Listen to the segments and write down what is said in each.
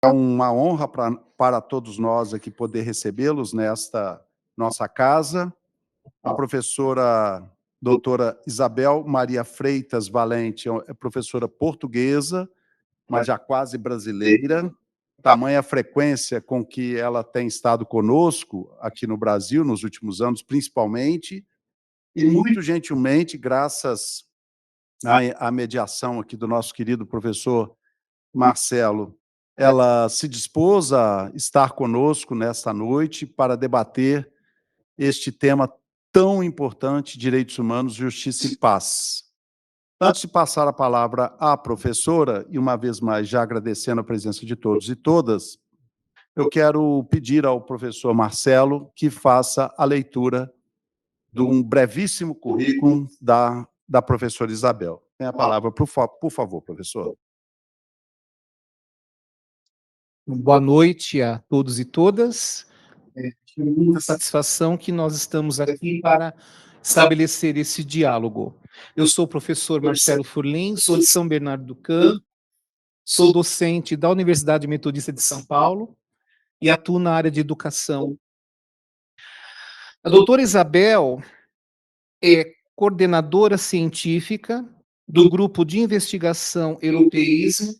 É uma honra para todos nós aqui poder recebê-los nesta nossa casa. A professora doutora Isabel Maria Freitas Valente é professora portuguesa, mas já quase brasileira. Tamanha frequência com que ela tem estado conosco aqui no Brasil, nos últimos anos, principalmente, e muito gentilmente, graças à mediação aqui do nosso querido professor Marcelo, ela se dispôs a estar conosco nesta noite para debater este tema tão importante, direitos humanos, justiça e paz. Antes de passar a palavra à professora, e uma vez mais já agradecendo a presença de todos e todas, eu quero pedir ao professor Marcelo que faça a leitura de um brevíssimo currículo da professora Isabel. Tem a palavra, por favor, professor. Boa noite a todos e todas. É com muita satisfação que nós estamos aqui para estabelecer esse diálogo. Eu sou o professor Marcelo Furlim, sou de São Bernardo do Campo, sou docente da Universidade Metodista de São Paulo e atuo na área de educação. A doutora Isabel é coordenadora científica do Grupo de Investigação Europeísmo,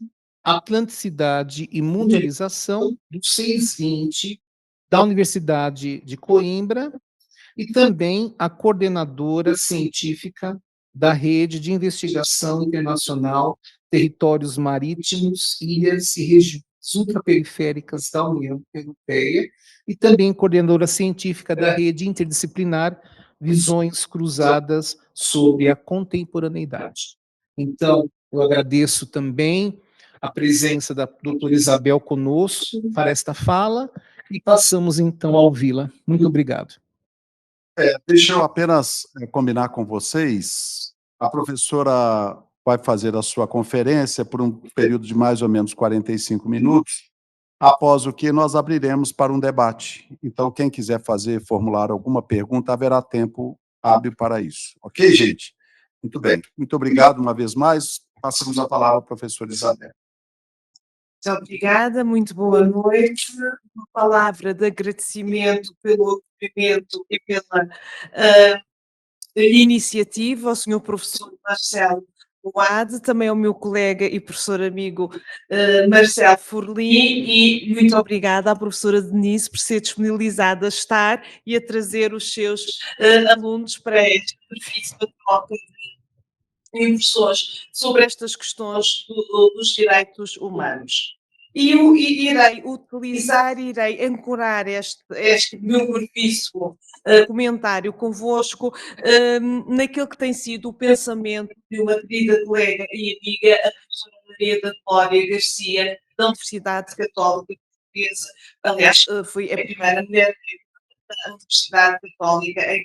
Atlanticidade e Mundialização do 620 da Universidade de Coimbra e também a coordenadora científica da Rede de Investigação Internacional Territórios Marítimos, Ilhas e Regiões Ultraperiféricas da União Europeia e também coordenadora científica da Rede Interdisciplinar Visões Cruzadas sobre a Contemporaneidade. Então, eu agradeço também a presença da doutora Isabel conosco para esta fala e passamos então a ouvi-la. Muito obrigado. Deixa eu apenas combinar com vocês. A professora vai fazer a sua conferência por um período de mais ou menos 45 minutos, após o que nós abriremos para um debate. Então, quem quiser formular alguma pergunta, haverá tempo hábil para isso. Ok, gente? Muito bem. Muito obrigado uma vez mais. Passamos a palavra à professora Isabel. Muito obrigada, muito boa noite. Uma palavra de agradecimento pelo acolhimento e pela iniciativa ao senhor professor Marcelo Boade, também ao meu colega e professor amigo Marcelo Furlim, e muito obrigada à professora Denise por ser disponibilizada a estar e a trazer os seus alunos para esta perfíssima troca de impressões sobre estas questões dos direitos humanos. E eu irei ancorar este meu brevíssimo comentário convosco naquilo que tem sido o pensamento de uma querida colega e amiga, a professora Maria da Glória Garcia, da Universidade Católica Portuguesa. Aliás, foi a primeira mulher da Universidade Católica em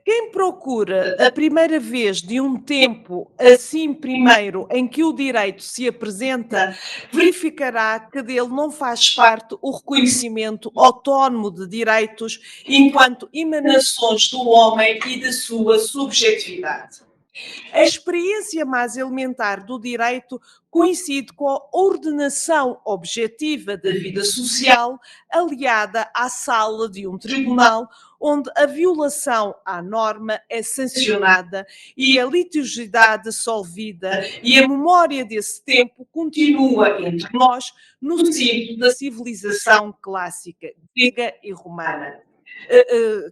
quem procura a primeira vez de um tempo assim primeiro em que o direito se apresenta, verificará que dele não faz parte o reconhecimento autónomo de direitos enquanto emanações do homem e da sua subjetividade. A experiência mais elementar do direito coincide com a ordenação objetiva da vida social, aliada à sala de um tribunal, onde a violação à norma é sancionada e a litigiosidade solvida, e a memória desse tempo continua entre nós no sino da civilização clássica, grega e romana,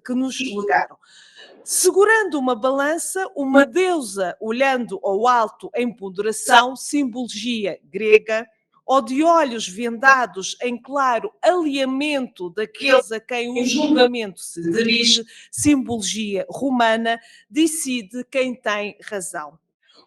que nos legaram. Segurando uma balança, uma deusa olhando ao alto em ponderação, simbologia grega, ou de olhos vendados em claro alinhamento daqueles a quem o julgamento se dirige, simbologia romana, decide quem tem razão.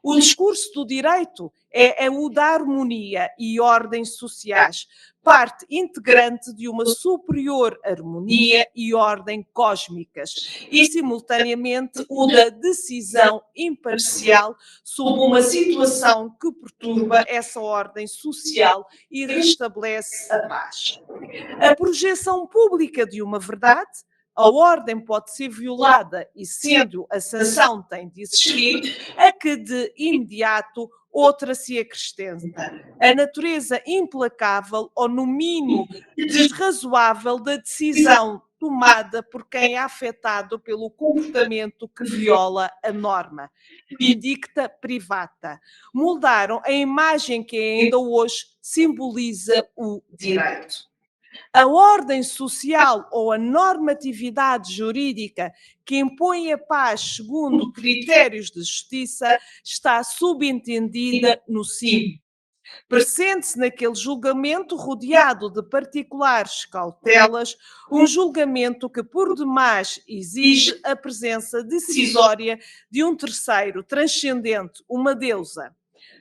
O discurso do direito é o da harmonia e ordens sociais, parte integrante de uma superior harmonia e ordem cósmicas, e simultaneamente o da decisão imparcial sobre uma situação que perturba essa ordem social e restabelece a paz. A projeção pública de uma verdade, A ordem pode ser violada e, sendo a sanção tem de existir, a que de imediato outra se acrescenta. A natureza implacável ou, no mínimo, desrazoável da decisão tomada por quem é afetado pelo comportamento que viola a norma. Edicta privata. Moldaram a imagem que ainda hoje simboliza o direito. A ordem social ou a normatividade jurídica que impõe a paz segundo critérios de justiça está subentendida no sim. Presente-se naquele julgamento rodeado de particulares cautelas, um julgamento que por demais exige a presença decisória de um terceiro transcendente, uma deusa.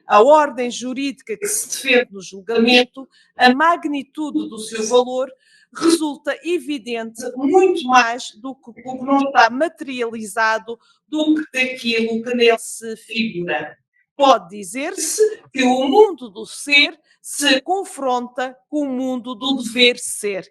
A ordem jurídica que se defende no julgamento, a magnitude do seu valor, resulta evidente muito mais do que o que não está materializado do que daquilo que nele se figura. Pode dizer-se que o mundo do ser se confronta com o mundo do dever ser.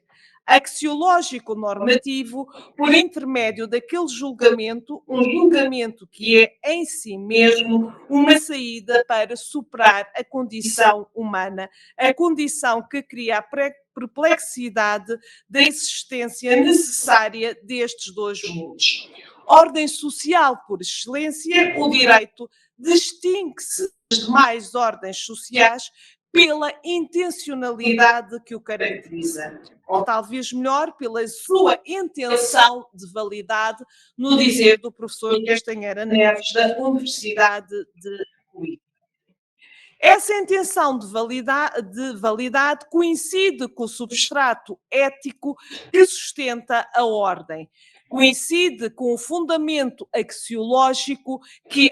Axiológico normativo, por intermédio daquele julgamento, um julgamento que é em si mesmo uma saída para superar a condição humana, a condição que cria a perplexidade da existência necessária destes dois mundos. Ordem social por excelência, o direito distingue-se das demais ordens sociais pela intencionalidade que o caracteriza, ou talvez melhor, pela sua intenção de validade, no dizer do professor Castanheira Neves, da Universidade de Coimbra. Essa intenção de validade coincide com o substrato ético que sustenta a ordem. Coincide com o fundamento axiológico que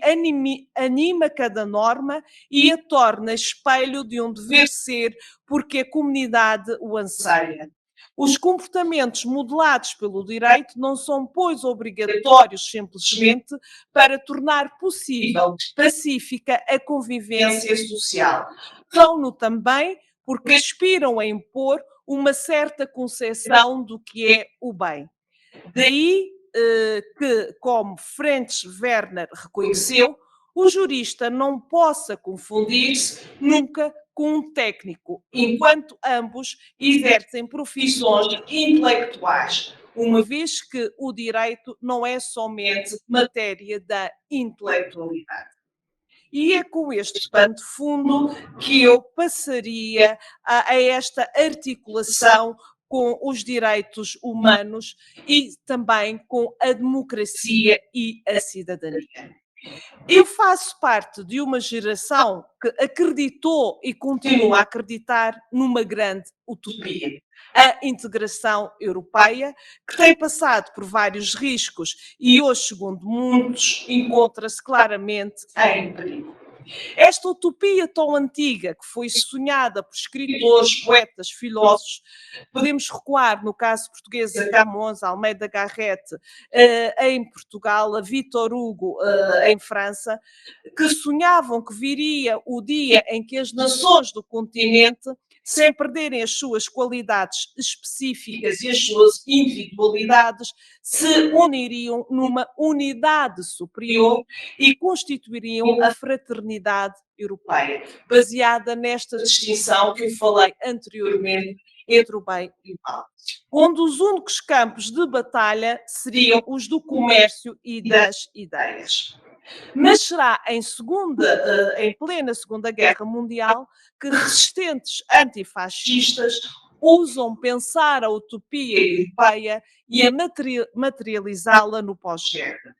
anima cada norma e a torna espelho de um dever ser, porque a comunidade o anseia. Os comportamentos modelados pelo direito não são, pois, obrigatórios simplesmente para tornar possível, pacífica, a convivência social. São-no também porque aspiram a impor uma certa concepção do que é o bem. Daí que, como Franz Werner reconheceu, o jurista não possa confundir-se nunca com um técnico, enquanto ambos exercem profissões intelectuais, uma vez que o direito não é somente matéria da intelectualidade. E é com este pano de fundo que eu passaria a esta articulação com os direitos humanos e também com a democracia e a cidadania. Eu faço parte de uma geração que acreditou e continua a acreditar numa grande utopia, a integração europeia, que tem passado por vários riscos e hoje, segundo muitos, encontra-se claramente em perigo. Esta utopia tão antiga, que foi sonhada por escritores, poetas, filósofos, podemos recuar no caso português a Camões, a Almeida Garrett, em Portugal, a Victor Hugo, em França, que sonhavam que viria o dia em que as nações do continente, sem perderem as suas qualidades específicas e as suas individualidades, se uniriam numa unidade superior e constituiriam a fraternidade europeia, baseada nesta distinção que eu falei anteriormente entre o bem e o mal, onde os únicos campos de batalha seriam os do comércio e das ideias. Mas será em plena Segunda Guerra Mundial que resistentes antifascistas ousam pensar a utopia europeia e a materializá-la no pós-guerra.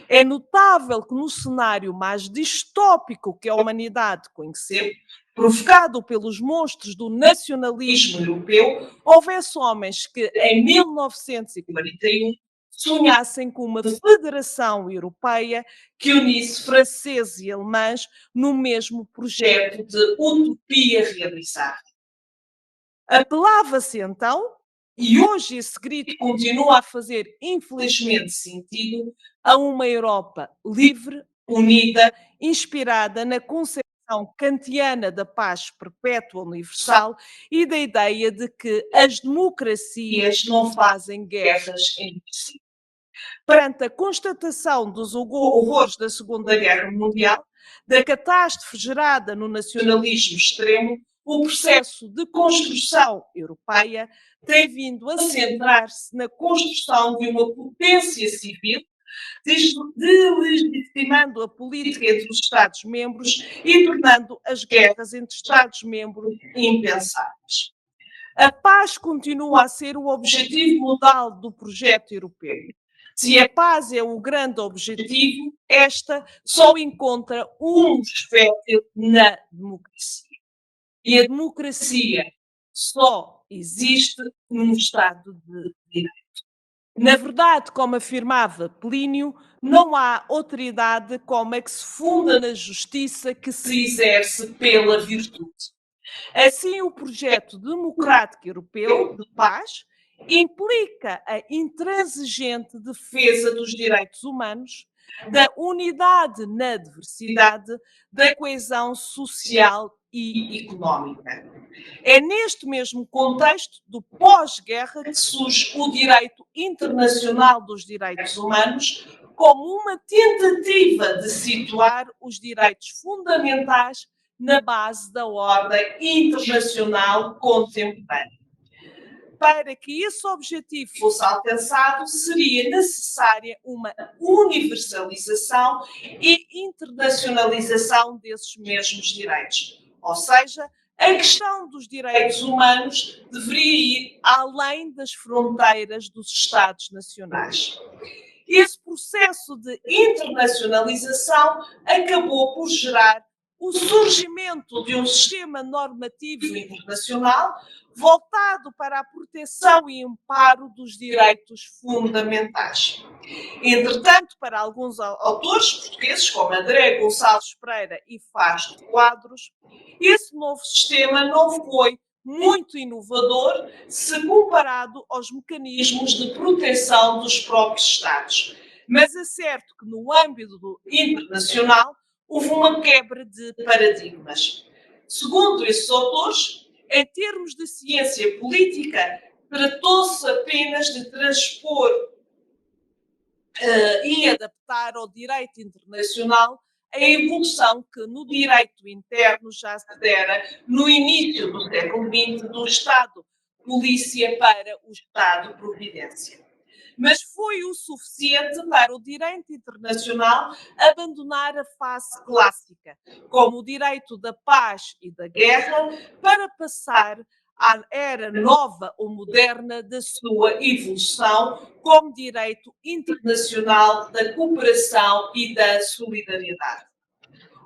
É notável que no cenário mais distópico que a humanidade conheceu, provocado pelos monstros do nacionalismo europeu, houvesse homens que, em 1941, sonhassem com uma federação europeia que unisse franceses e alemães no mesmo projeto de utopia realizada. Apelava-se então, e hoje esse grito continua a fazer infelizmente sentido, a uma Europa livre, unida, inspirada na concepção concepção kantiana da paz perpétua universal e da ideia de que as democracias não fazem guerras entre si. Perante a constatação dos horrores da Segunda Guerra Mundial, da catástrofe gerada no nacionalismo extremo, o processo de construção europeia tem vindo a centrar-se na construção de uma potência civil, delegitimando a política entre os Estados-membros e tornando as guerras entre Estados-membros impensáveis. A paz continua a ser o objetivo modal do projeto europeu. Se a paz é o grande objetivo, esta só encontra um fértil na democracia. E a democracia só existe num Estado de direito. Na verdade, como afirmava Plínio, não há outra idade como a que se funda na justiça que se exerce pela virtude. Assim, o projeto democrático europeu de paz implica a intransigente defesa dos direitos humanos, da unidade na diversidade, da coesão social e económica. É neste mesmo contexto do pós-guerra que surge o direito internacional dos direitos humanos como uma tentativa de situar os direitos fundamentais na base da ordem internacional contemporânea. Para que esse objetivo fosse alcançado, seria necessária uma universalização e internacionalização desses mesmos direitos. Ou seja, a questão dos direitos humanos deveria ir além das fronteiras dos Estados nacionais. Esse processo de internacionalização acabou por gerar o surgimento de um sistema normativo internacional voltado para a proteção e amparo dos direitos fundamentais. Entretanto, para alguns autores portugueses, como André Gonçalves Pereira e Faz de Quadros, esse novo sistema não foi muito inovador se comparado aos mecanismos de proteção dos próprios Estados. Mas é certo que no âmbito internacional houve uma quebra de paradigmas. Segundo esses autores, em termos de ciência política, tratou-se apenas de transpor e adaptar ao direito internacional a evolução que no direito interno já se dera no início do século XX do Estado-polícia para o Estado-providência. Mas foi o suficiente para o direito internacional abandonar a fase clássica, como o direito da paz e da guerra, para passar à era nova ou moderna da sua evolução como direito internacional da cooperação e da solidariedade.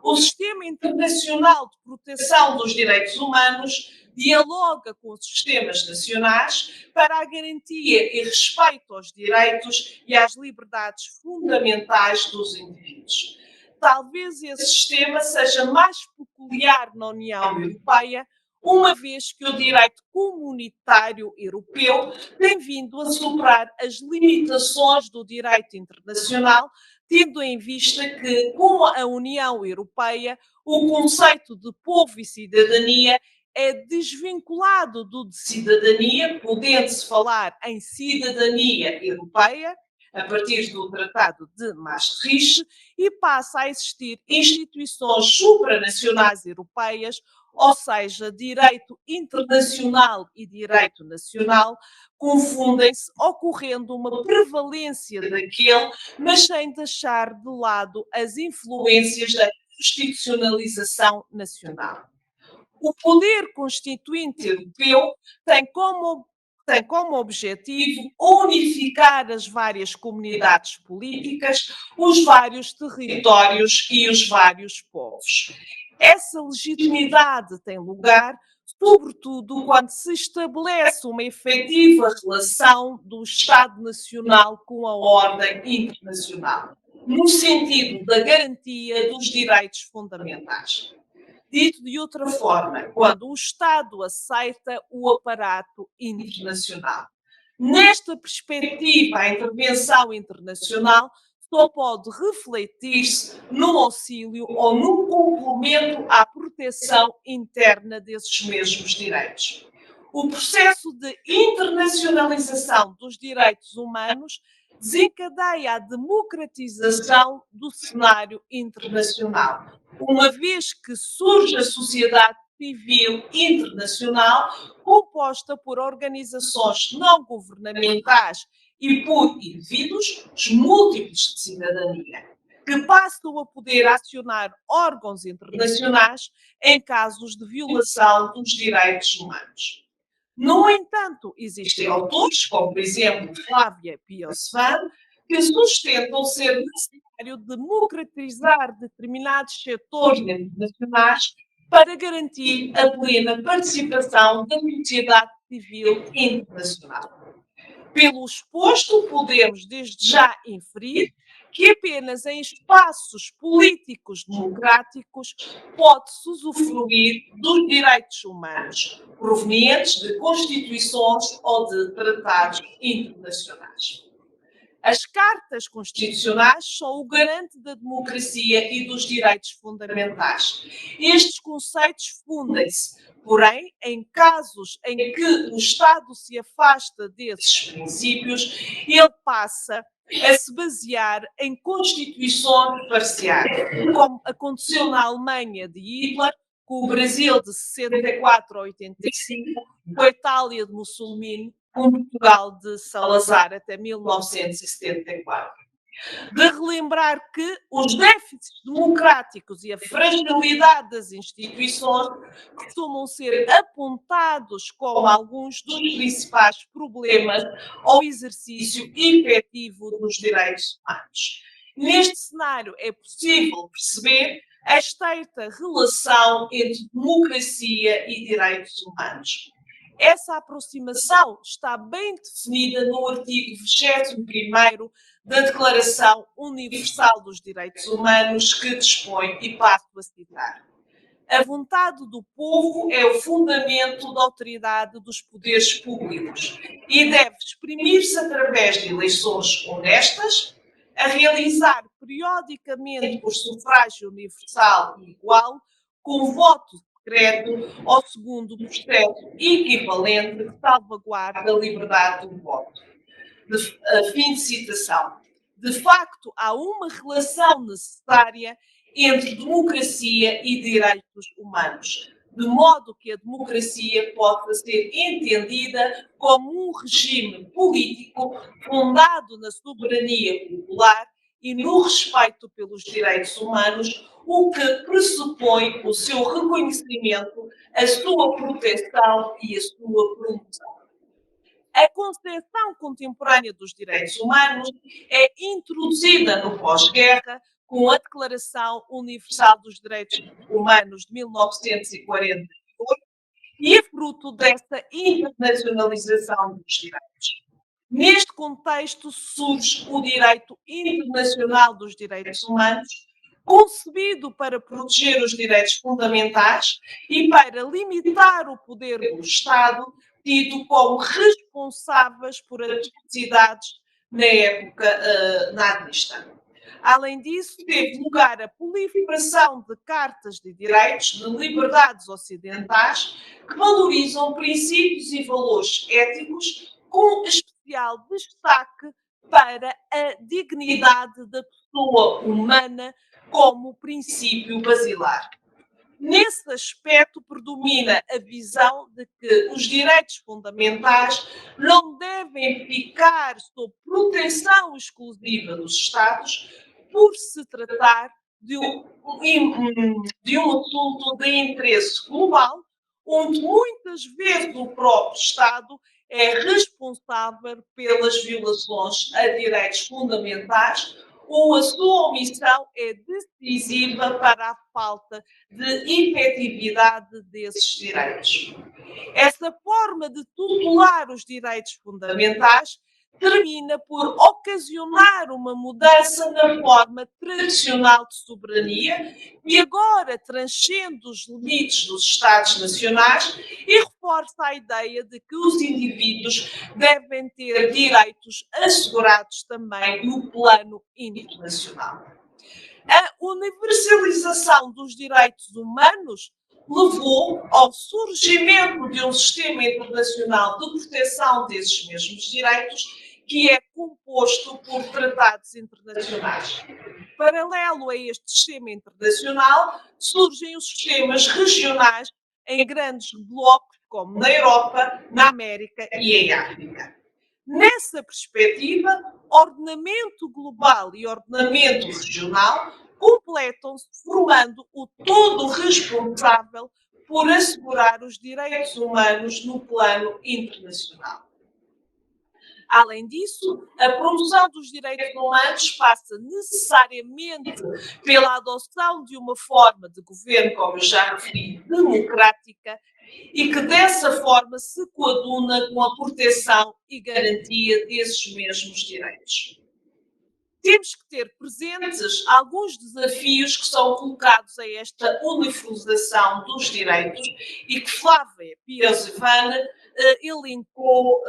O sistema internacional de proteção dos direitos humanos dialoga com os sistemas nacionais para a garantia e respeito aos direitos e às liberdades fundamentais dos indivíduos. Talvez esse sistema seja mais peculiar na União Europeia, uma vez que o direito comunitário europeu tem vindo a superar as limitações do direito internacional, tendo em vista que, com a União Europeia, o conceito de povo e cidadania é desvinculado do de cidadania, podendo-se falar em cidadania europeia, a partir do Tratado de Maastricht, e passa a existir instituições supranacionais europeias, ou seja, direito internacional e direito nacional, confundem-se, ocorrendo uma prevalência daquele, mas sem deixar de lado as influências da constitucionalização nacional. O poder constituinte europeu tem como objetivo unificar as várias comunidades políticas, os vários territórios e os vários povos. Essa legitimidade tem lugar, sobretudo, quando se estabelece uma efetiva relação do Estado Nacional com a ordem internacional, no sentido da garantia dos direitos fundamentais. Dito de outra forma, quando o Estado aceita o aparato internacional. Nesta perspectiva, a intervenção internacional só pode refletir-se no auxílio ou no complemento à proteção interna desses mesmos direitos. O processo de internacionalização dos direitos humanos desencadeia a democratização do cenário internacional, uma vez que surge a sociedade civil internacional composta por organizações não governamentais e por indivíduos múltiplos de cidadania, que passam a poder acionar órgãos internacionais em casos de violação dos direitos humanos. No entanto, existem autores, como por exemplo Flávia Piosfan, que sustentam ser necessário democratizar determinados setores internacionais para garantir a plena participação da sociedade civil internacional. Pelo exposto, podemos desde já inferir que apenas em espaços políticos democráticos pode-se usufruir dos direitos humanos, provenientes de constituições ou de tratados internacionais. As cartas constitucionais são o garante da democracia e dos direitos fundamentais. Estes conceitos fundem-se, porém, em casos em que o Estado se afasta desses princípios, ele passa a se basear em constituições parciais, como aconteceu na Alemanha de Hitler, com o Brasil de 64 a 85, com a Itália de Mussolini, com Portugal de Salazar até 1974. De relembrar que os déficits democráticos e a fragilidade das instituições costumam ser apontados como alguns dos principais problemas ao exercício efetivo dos direitos humanos. Neste cenário é possível perceber a estreita relação entre democracia e direitos humanos. Essa aproximação está bem definida no artigo 21º da Declaração Universal dos Direitos Humanos, que dispõe, e passo a citar: a vontade do povo é o fundamento da autoridade dos poderes públicos e deve exprimir-se através de eleições honestas, a realizar periodicamente por sufrágio universal e igual, com voto secreto ou segundo processo equivalente de salvaguarda da liberdade do voto. Fim de citação. De facto, há uma relação necessária entre democracia e direitos humanos, de modo que a democracia possa ser entendida como um regime político fundado na soberania popular e no respeito pelos direitos humanos, o que pressupõe o seu reconhecimento, a sua proteção e a sua promoção. A concepção contemporânea dos direitos humanos é introduzida no pós-guerra com a Declaração Universal dos Direitos Humanos de 1948 e é fruto dessa internacionalização dos direitos. Neste contexto surge o direito internacional dos direitos humanos, concebido para proteger os direitos fundamentais e para limitar o poder do Estado, tido como responsáveis por atrocidades na época nazista. Além disso, teve lugar a proliferação de cartas de direitos de liberdades ocidentais que valorizam princípios e valores éticos, com especial destaque para a dignidade da pessoa humana como princípio basilar. Nesse aspecto, predomina a visão de que os direitos fundamentais não devem ficar sob proteção exclusiva dos Estados, por se tratar de um assunto de interesse global, onde muitas vezes o próprio Estado é responsável pelas violações a direitos fundamentais, ou a sua omissão é decisiva para a falta de efetividade desses direitos. Essa forma de tutelar os direitos fundamentais termina por ocasionar uma mudança na forma tradicional de soberania e agora transcende os limites dos Estados nacionais e reforça reforça a ideia de que os indivíduos devem ter direitos assegurados também no plano internacional. A universalização dos direitos humanos levou ao surgimento de um sistema internacional de proteção desses mesmos direitos, que é composto por tratados internacionais. Paralelo a este sistema internacional, surgem os sistemas regionais em grandes blocos, como na Europa, na América e em África. Nessa perspectiva, ordenamento global e ordenamento regional completam-se, formando o todo responsável por assegurar os direitos humanos no plano internacional. Além disso, a promoção dos direitos humanos passa necessariamente pela adoção de uma forma de governo, como eu já referi, democrática, e que dessa forma se coaduna com a proteção e garantia desses mesmos direitos. Temos que ter presentes alguns desafios que são colocados a esta universalização dos direitos e que Flávia Piosifane elencou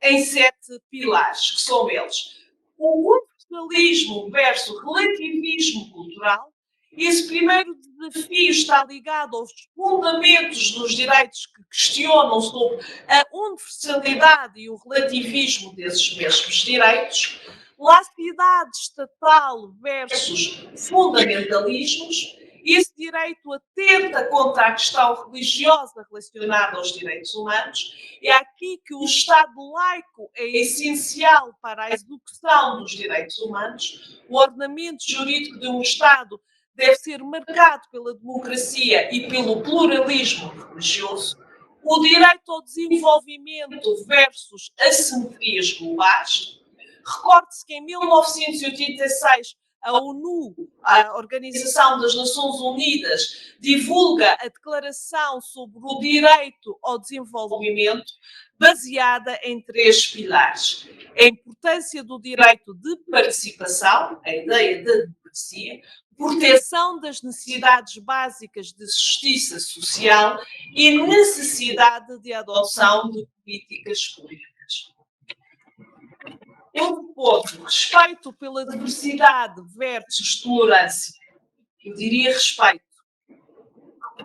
em 7 pilares, que são eles: o universalismo versus relativismo cultural. Esse primeiro desafio está ligado aos fundamentos dos direitos que questionam sobre a universalidade e o relativismo desses mesmos direitos. Lacidade estatal versus fundamentalismos. Esse direito atenta contra a questão religiosa relacionada aos direitos humanos. É aqui que o Estado laico é essencial para a execução dos direitos humanos. O ordenamento jurídico de um Estado deve ser marcado pela democracia e pelo pluralismo religioso. O direito ao desenvolvimento versus assimetrias globais. Recorde-se que em 1986 a ONU, a Organização das Nações Unidas, divulga a Declaração sobre o Direito ao Desenvolvimento, baseada em 3 pilares: a importância do direito de participação, a ideia da democracia, proteção das necessidades básicas de justiça social e necessidade de adoção de políticas públicas. Outro ponto: respeito pela diversidade versus tolerância. Eu diria respeito.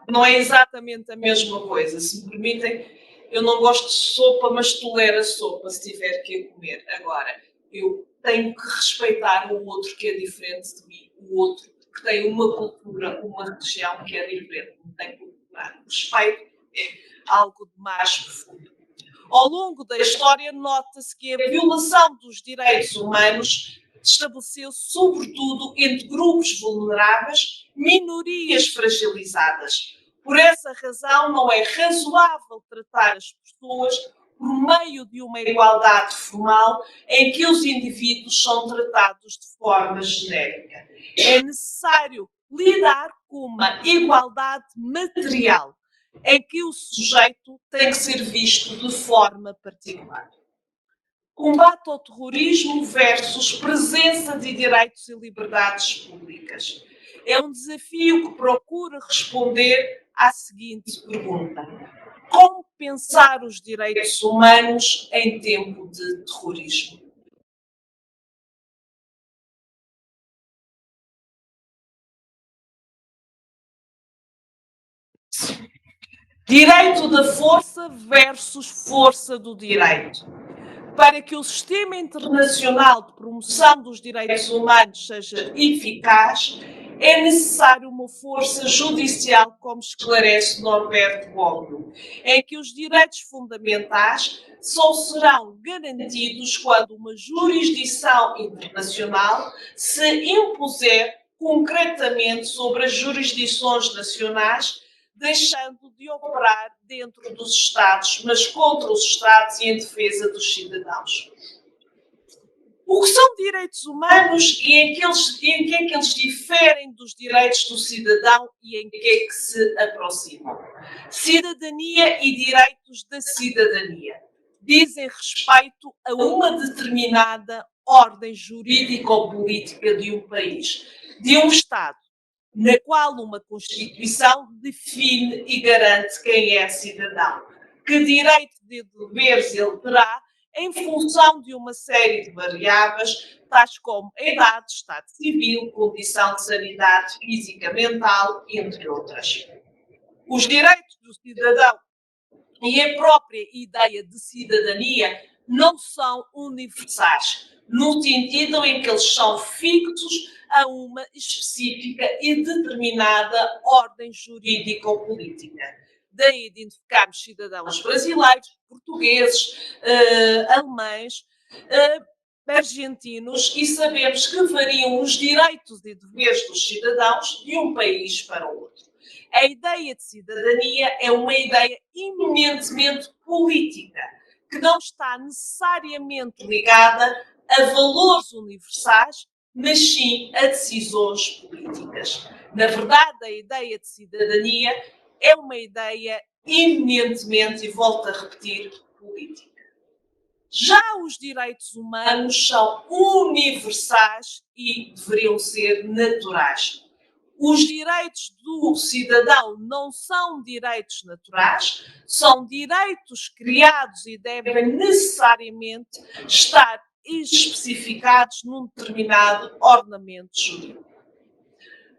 Não é exatamente a mesma coisa. Se me permitem, eu não gosto de sopa, mas tolero a sopa se tiver que a comer. Agora, eu tenho que respeitar o outro que é diferente de mim, o outro que tem uma cultura, uma religião que é diferente. Não tenho que tolerar. O respeito é algo de mais profundo. Ao longo da história, nota-se que a violação dos direitos humanos estabeleceu sobretudo entre grupos vulneráveis, minorias fragilizadas. Por essa razão, não é razoável tratar as pessoas por meio de uma igualdade formal em que os indivíduos são tratados de forma genérica. É necessário lidar com uma igualdade material, em que o sujeito tem que ser visto de forma particular. Combate ao terrorismo versus presença de direitos e liberdades públicas. É um desafio que procura responder à seguinte pergunta: como pensar os direitos humanos em tempo de terrorismo? Direito da força versus força do direito. Para que o sistema internacional de promoção dos direitos humanos seja eficaz, é necessário uma força judicial, como esclarece Norberto Bobbio, em que os direitos fundamentais só serão garantidos quando uma jurisdição internacional se impuser concretamente sobre as jurisdições nacionais, deixando de operar dentro dos Estados, mas contra os Estados e em defesa dos cidadãos. O que são direitos humanos e em que é que eles diferem dos direitos do cidadão e em que é que se aproximam? Cidadania e direitos da cidadania dizem respeito a uma determinada ordem jurídico-política de um país, de um Estado. na qual uma Constituição define e garante quem é cidadão, que direitos e deveres ele terá em função de uma série de variáveis, tais como a idade, estado civil, condição de sanidade física, mental, entre outras. Os direitos do cidadão e a própria ideia de cidadania não são universais, no sentido em que eles são fixos a uma específica e determinada ordem jurídica ou política. Daí identificarmos cidadãos brasileiros, portugueses, alemães, argentinos, e sabemos que variam os direitos e deveres dos cidadãos de um país para o outro. A ideia de cidadania é uma ideia eminentemente política, que não está necessariamente ligada a valores universais, mas sim a decisões políticas. Na verdade, a ideia de cidadania é uma ideia eminentemente, e volto a repetir, política. Já os direitos humanos são universais e deveriam ser naturais. Os direitos do cidadão não são direitos naturais, são direitos criados e devem necessariamente estar especificados num determinado ordenamento jurídico.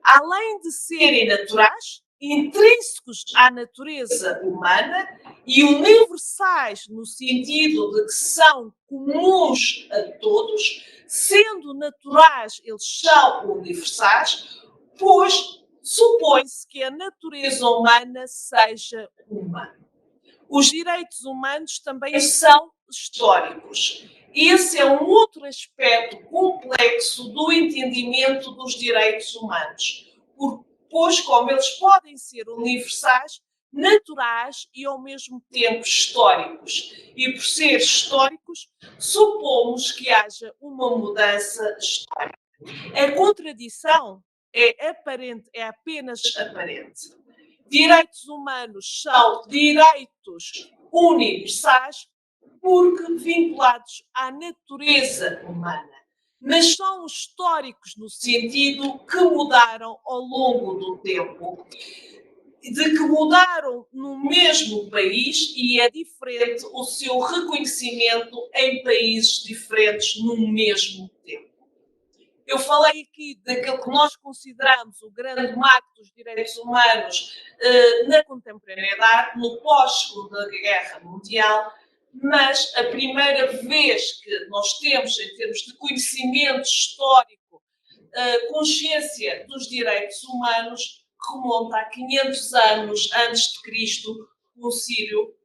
Além de serem naturais, intrínsecos à natureza humana e universais no sentido de que são comuns a todos, sendo naturais, eles são universais, pois supõe-se que a natureza humana seja humana. Os direitos humanos também são históricos. Esse é um outro aspecto complexo do entendimento dos direitos humanos, pois como eles podem ser universais, naturais e ao mesmo tempo históricos. E por ser históricos, supomos que haja uma mudança histórica. A contradição é aparente, é apenas aparente. Direitos humanos são direitos universais porque vinculados à natureza humana, mas são históricos no sentido que mudaram ao longo do tempo, de que mudaram no mesmo país e é diferente o seu reconhecimento em países diferentes no mesmo tempo. Eu falei aqui daquilo que nós consideramos o grande marco dos direitos humanos na contemporaneidade, no pós-Segunda Guerra Mundial, mas a primeira vez que nós temos, em termos de conhecimento histórico, consciência dos direitos humanos, remonta a 500 anos antes de Cristo, um sírio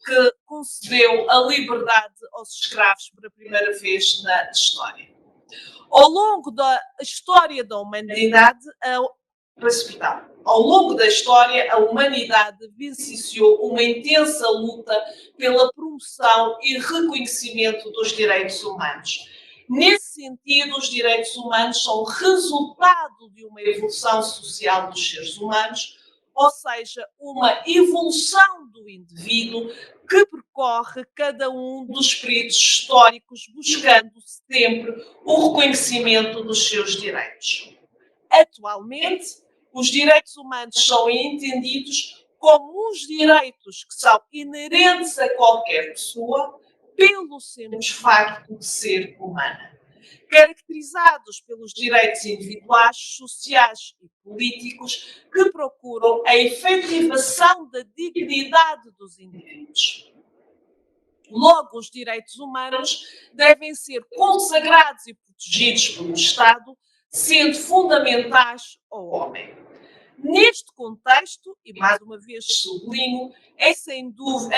que concedeu a liberdade aos escravos pela primeira vez na história. Ao longo da história da humanidade, a humanidade vivenciou uma intensa luta pela promoção e reconhecimento dos direitos humanos. Nesse sentido, os direitos humanos são resultado de uma evolução social dos seres humanos, ou seja, uma evolução do indivíduo que percorre cada um dos períodos históricos, buscando sempre o reconhecimento dos seus direitos. Atualmente, os direitos humanos são entendidos como uns direitos que são inerentes a qualquer pessoa pelo simples facto de ser humana, caracterizados pelos direitos individuais, sociais e políticos que procuram a efetivação da dignidade dos indivíduos. Logo, os direitos humanos devem ser consagrados e protegidos pelo Estado, sendo fundamentais ao homem. Neste contexto, e mais uma vez sublinho, a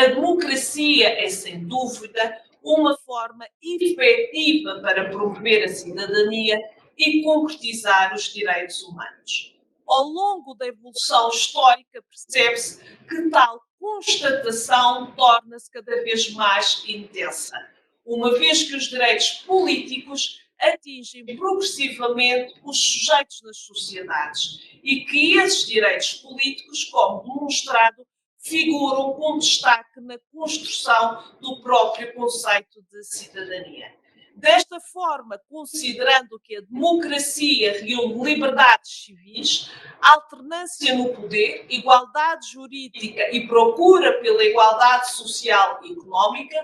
democracia é sem dúvida uma forma efetiva para promover a cidadania e concretizar os direitos humanos. Ao longo da evolução histórica, percebe-se que tal constatação torna-se cada vez mais intensa, uma vez que os direitos políticos atingem progressivamente os sujeitos nas sociedades e que esses direitos políticos, como demonstrado, figuram com destaque na construção do próprio conceito de cidadania. Desta forma, considerando que a democracia reúne liberdades civis, alternância no poder, igualdade jurídica e procura pela igualdade social e económica,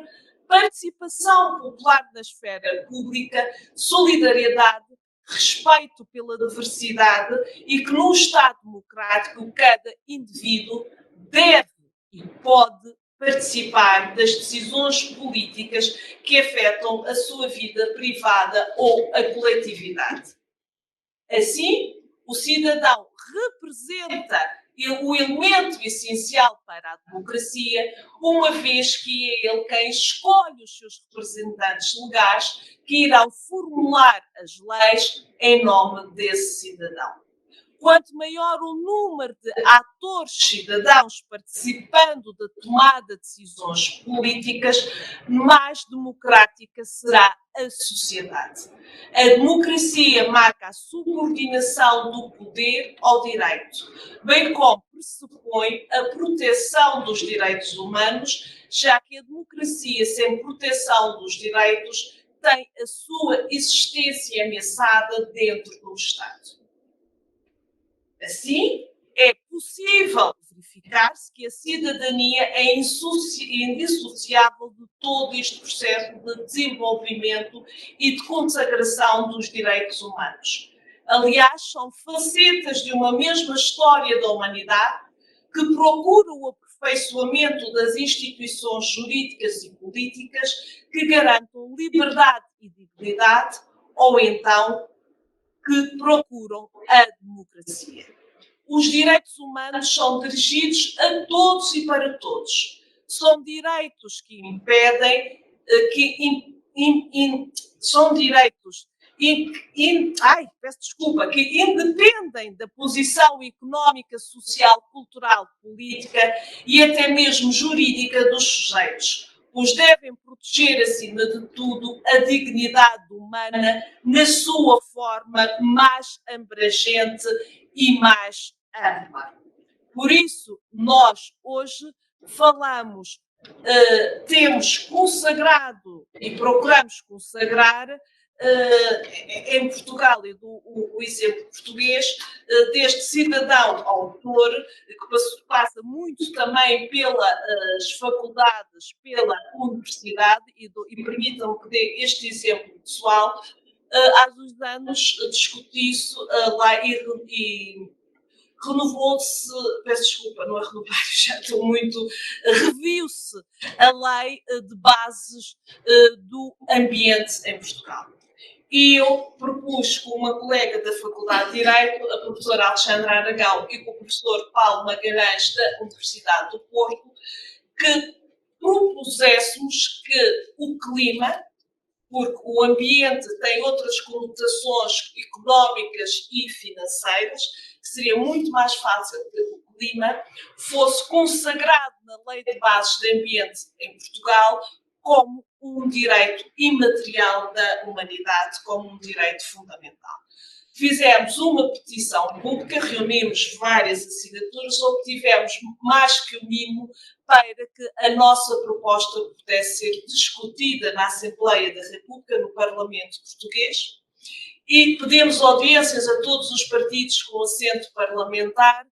participação popular na esfera pública, solidariedade, respeito pela diversidade e que num Estado democrático cada indivíduo deve e pode participar das decisões políticas que afetam a sua vida privada ou a coletividade. Assim, o cidadão representa o elemento essencial para a democracia, uma vez que é ele quem escolhe os seus representantes legais que irão formular as leis em nome desse cidadão. Quanto maior o número de atores cidadãos participando da tomada de decisões políticas, mais democrática será a sociedade. A democracia marca a subordinação do poder ao direito, bem como pressupõe a proteção dos direitos humanos, já que a democracia sem proteção dos direitos tem a sua existência ameaçada dentro do Estado. Assim, é possível verificar-se que a cidadania é indissociável de todo este processo de desenvolvimento e de consagração dos direitos humanos. Aliás, são facetas de uma mesma história da humanidade que procura o aperfeiçoamento das instituições jurídicas e políticas que garantam liberdade e dignidade, ou então que procuram a democracia. Os direitos humanos são dirigidos a todos e para todos. São direitos que impedem, são direitos que independem da posição económica, social, cultural, política e até mesmo jurídica dos sujeitos, pois devem proteger, acima de tudo, a dignidade humana na sua forma mais abrangente e mais ampla. Por isso, nós hoje falamos, temos consagrado e procuramos consagrar em Portugal, e o exemplo português, deste cidadão autor, que passa muito também pelas faculdades, pela universidade, e permitam-me que dê este exemplo pessoal. Há 2 anos discutiu-se lá e renovou-se, peço desculpa, não é renovar, já estou muito, reviu-se a lei de bases do ambiente em Portugal. E eu propus com uma colega da Faculdade de Direito, a professora Alexandra Aragão, e com o professor Paulo Magalhães, da Universidade do Porto, que propuséssemos que o clima, porque o ambiente tem outras conotações económicas e financeiras, que seria muito mais fácil que o clima fosse consagrado na Lei de Bases de Ambiente em Portugal como um direito imaterial da humanidade, como um direito fundamental. Fizemos uma petição pública, reunimos várias assinaturas, obtivemos mais que o mínimo para que a nossa proposta pudesse ser discutida na Assembleia da República, no Parlamento Português, e pedimos audiências a todos os partidos com assento parlamentar,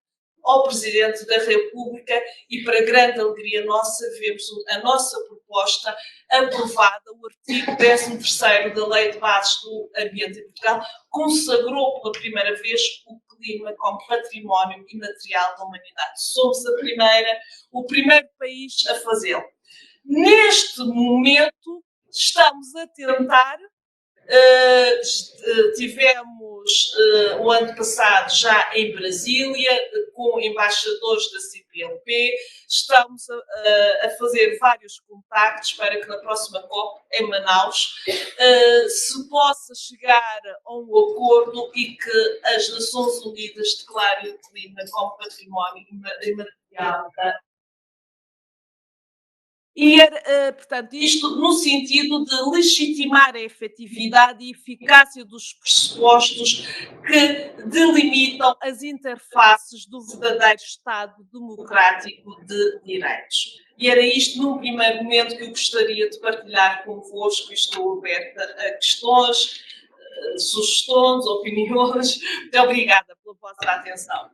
ao Presidente da República, e para grande alegria nossa, vemos a nossa proposta aprovada. O artigo 13º da Lei de Bases do Ambiente em Portugal consagrou pela primeira vez o clima como património imaterial da humanidade. Somos o primeiro país a fazê-lo. Neste momento, estamos a tentar. Tivemos o ano passado já em Brasília, com embaixadores da CPLP, estamos a fazer vários contactos para que na próxima COP, em Manaus, se possa chegar a um acordo e que as Nações Unidas declarem o clima como património imaterial. E, portanto, isto no sentido de legitimar a efetividade e eficácia dos pressupostos que delimitam as interfaces do verdadeiro Estado democrático de direitos. E era isto, num primeiro momento, que eu gostaria de partilhar convosco, e estou aberta a questões, sugestões, opiniões. Muito obrigada pela vossa atenção.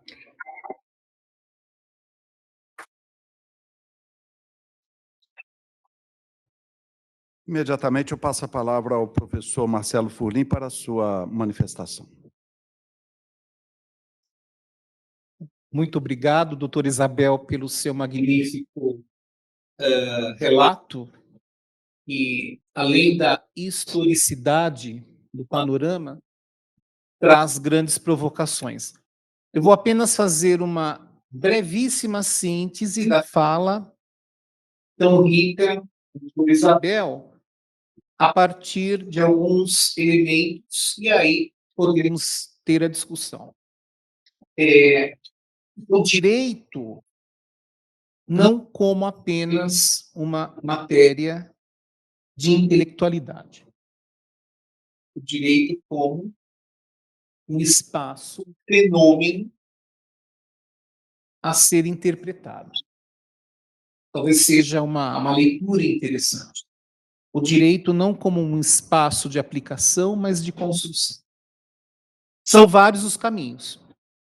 Imediatamente eu passo a palavra ao professor Marcelo Furlim para a sua manifestação. Muito obrigado, doutora Isabel, pelo seu magnífico relato, e, além da historicidade do panorama, traz grandes provocações. Eu vou apenas fazer uma brevíssima síntese da fala tão rica do doutora Isabel, a partir de alguns elementos, e aí poderemos ter a discussão. O direito não como apenas uma matéria de intelectualidade. O direito como um espaço, um fenômeno a ser interpretado. Talvez seja uma leitura interessante. O direito não como um espaço de aplicação, mas de construção. São vários os caminhos.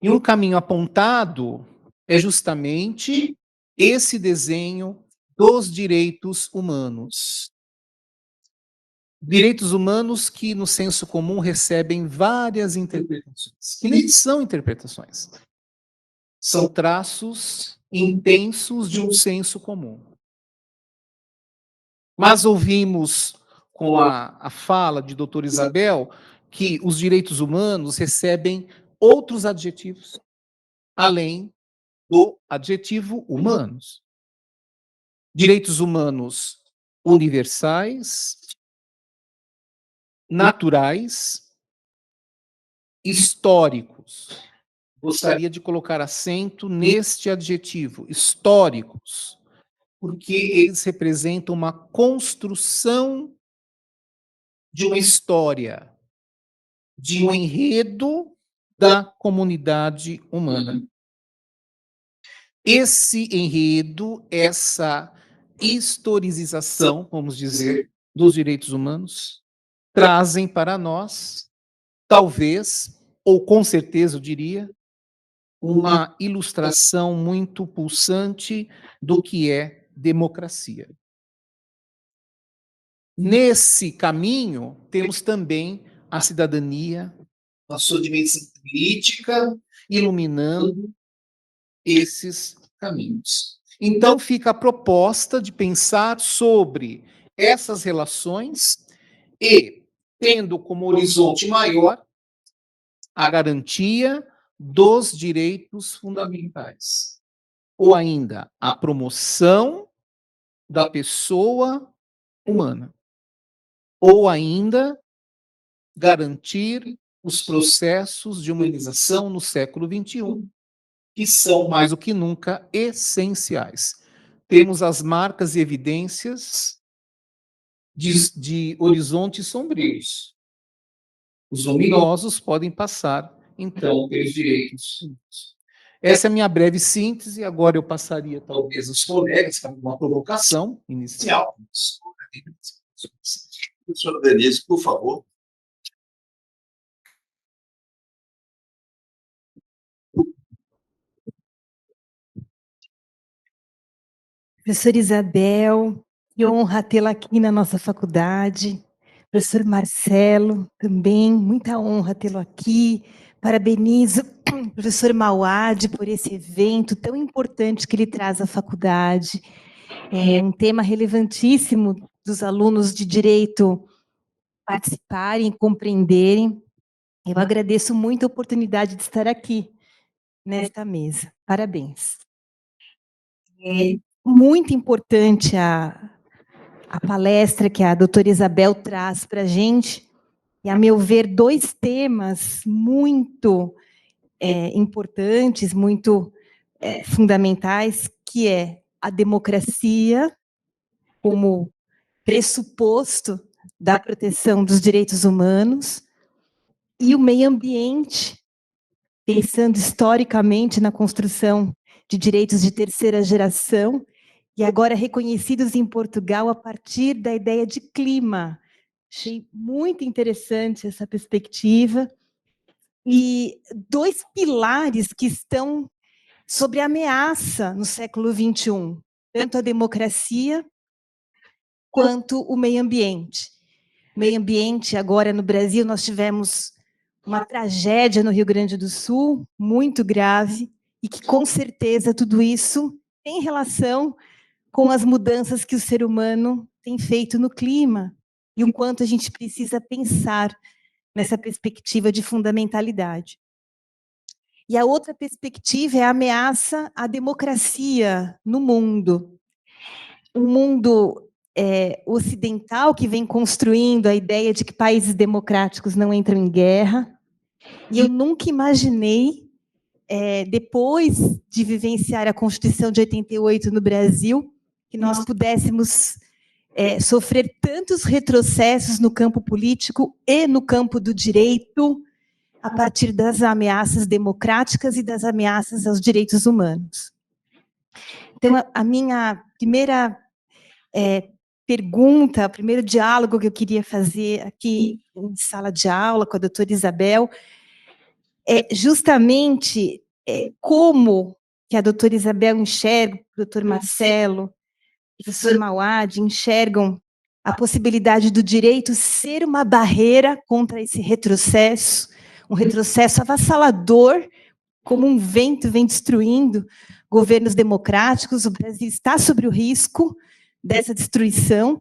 E um caminho apontado é justamente esse desenho dos direitos humanos. Direitos humanos que, no senso comum, recebem várias interpretações, que nem são interpretações. São traços intensos de um senso comum. Mas ouvimos com a fala de doutora Isabel que os direitos humanos recebem outros adjetivos, além do adjetivo humanos. Direitos humanos universais, naturais, históricos. Gostaria de colocar acento neste adjetivo, históricos, porque eles representam uma construção de uma história, de um enredo da comunidade humana. Esse enredo, essa historicização, vamos dizer, dos direitos humanos, trazem para nós, talvez, ou com certeza eu diria, uma ilustração muito pulsante do que é democracia. Nesse caminho, temos também a cidadania, a sua dimensão política, iluminando esses caminhos. Então, fica a proposta de pensar sobre essas relações e, tendo como horizonte maior a garantia dos direitos fundamentais, ou ainda a promoção da pessoa humana, ou ainda garantir os processos de humanização no século XXI, que são mais do que nunca essenciais. Temos as marcas e evidências de horizontes sombrios. Os luminosos podem passar, então, pelos direitos humanos. Essa é a minha breve síntese. Agora eu passaria, talvez, aos colegas para uma provocação inicial. Professora Denise, por favor. Professora Isabel, que honra tê-la aqui na nossa faculdade. Professor Marcelo, também, muita honra tê-lo aqui. Parabenizo o professor Mauad por esse evento tão importante que ele traz à faculdade. É um tema relevantíssimo dos alunos de direito participarem, compreenderem. Eu agradeço muito a oportunidade de estar aqui, nesta mesa. Parabéns. É muito importante a palestra que a doutora Isabel traz para a gente, e, a meu ver, dois temas muito importantes, muito fundamentais, que é a democracia como pressuposto da proteção dos direitos humanos, e o meio ambiente, pensando historicamente na construção de direitos de terceira geração, e agora reconhecidos em Portugal a partir da ideia de clima. Achei muito interessante essa perspectiva. E dois pilares que estão sobre ameaça no século XXI, tanto a democracia quanto o meio ambiente. Meio ambiente, agora no Brasil, nós tivemos uma tragédia no Rio Grande do Sul, muito grave, e que, com certeza, tudo isso tem relação com as mudanças que o ser humano tem feito no clima, e o quanto a gente precisa pensar nessa perspectiva de fundamentalidade. E a outra perspectiva é a ameaça à democracia no mundo. Um mundo ocidental que vem construindo a ideia de que países democráticos não entram em guerra. E eu nunca imaginei, depois de vivenciar a Constituição de 88 no Brasil, que nós pudéssemos sofrer tantos retrocessos no campo político e no campo do direito, a partir das ameaças democráticas e das ameaças aos direitos humanos. Então, a minha primeira pergunta, o primeiro diálogo que eu queria fazer aqui em sala de aula com a doutora Isabel, é justamente como que a doutora Isabel enxerga, o doutor Marcelo, o professor Mauad enxergam a possibilidade do direito ser uma barreira contra esse retrocesso, um retrocesso avassalador, como um vento vem destruindo governos democráticos. O Brasil está sob o risco dessa destruição,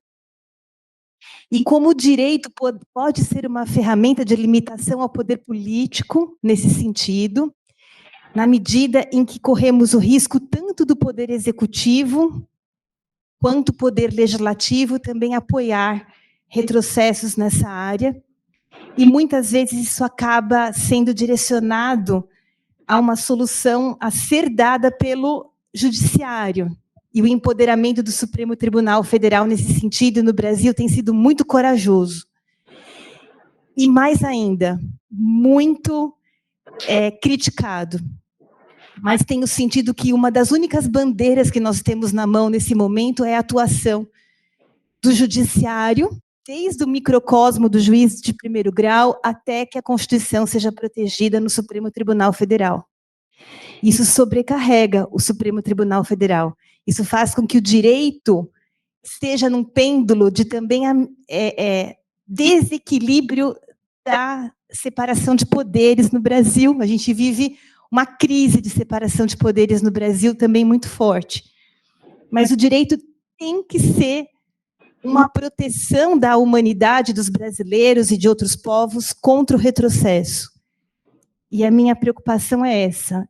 e como o direito pode ser uma ferramenta de limitação ao poder político, nesse sentido, na medida em que corremos o risco tanto do poder executivo, quanto o poder legislativo também apoiar retrocessos nessa área, e muitas vezes isso acaba sendo direcionado a uma solução a ser dada pelo judiciário. E o empoderamento do Supremo Tribunal Federal nesse sentido no Brasil tem sido muito corajoso. E mais ainda, muito criticado. Mas tenho sentido que uma das únicas bandeiras que nós temos na mão nesse momento é a atuação do judiciário, desde o microcosmo do juiz de primeiro grau até que a Constituição seja protegida no Supremo Tribunal Federal. Isso sobrecarrega o Supremo Tribunal Federal. Isso faz com que o direito esteja num pêndulo de também desequilíbrio da separação de poderes no Brasil. A gente vive uma crise de separação de poderes no Brasil também muito forte. Mas o direito tem que ser uma proteção da humanidade dos brasileiros e de outros povos contra o retrocesso. E a minha preocupação é essa.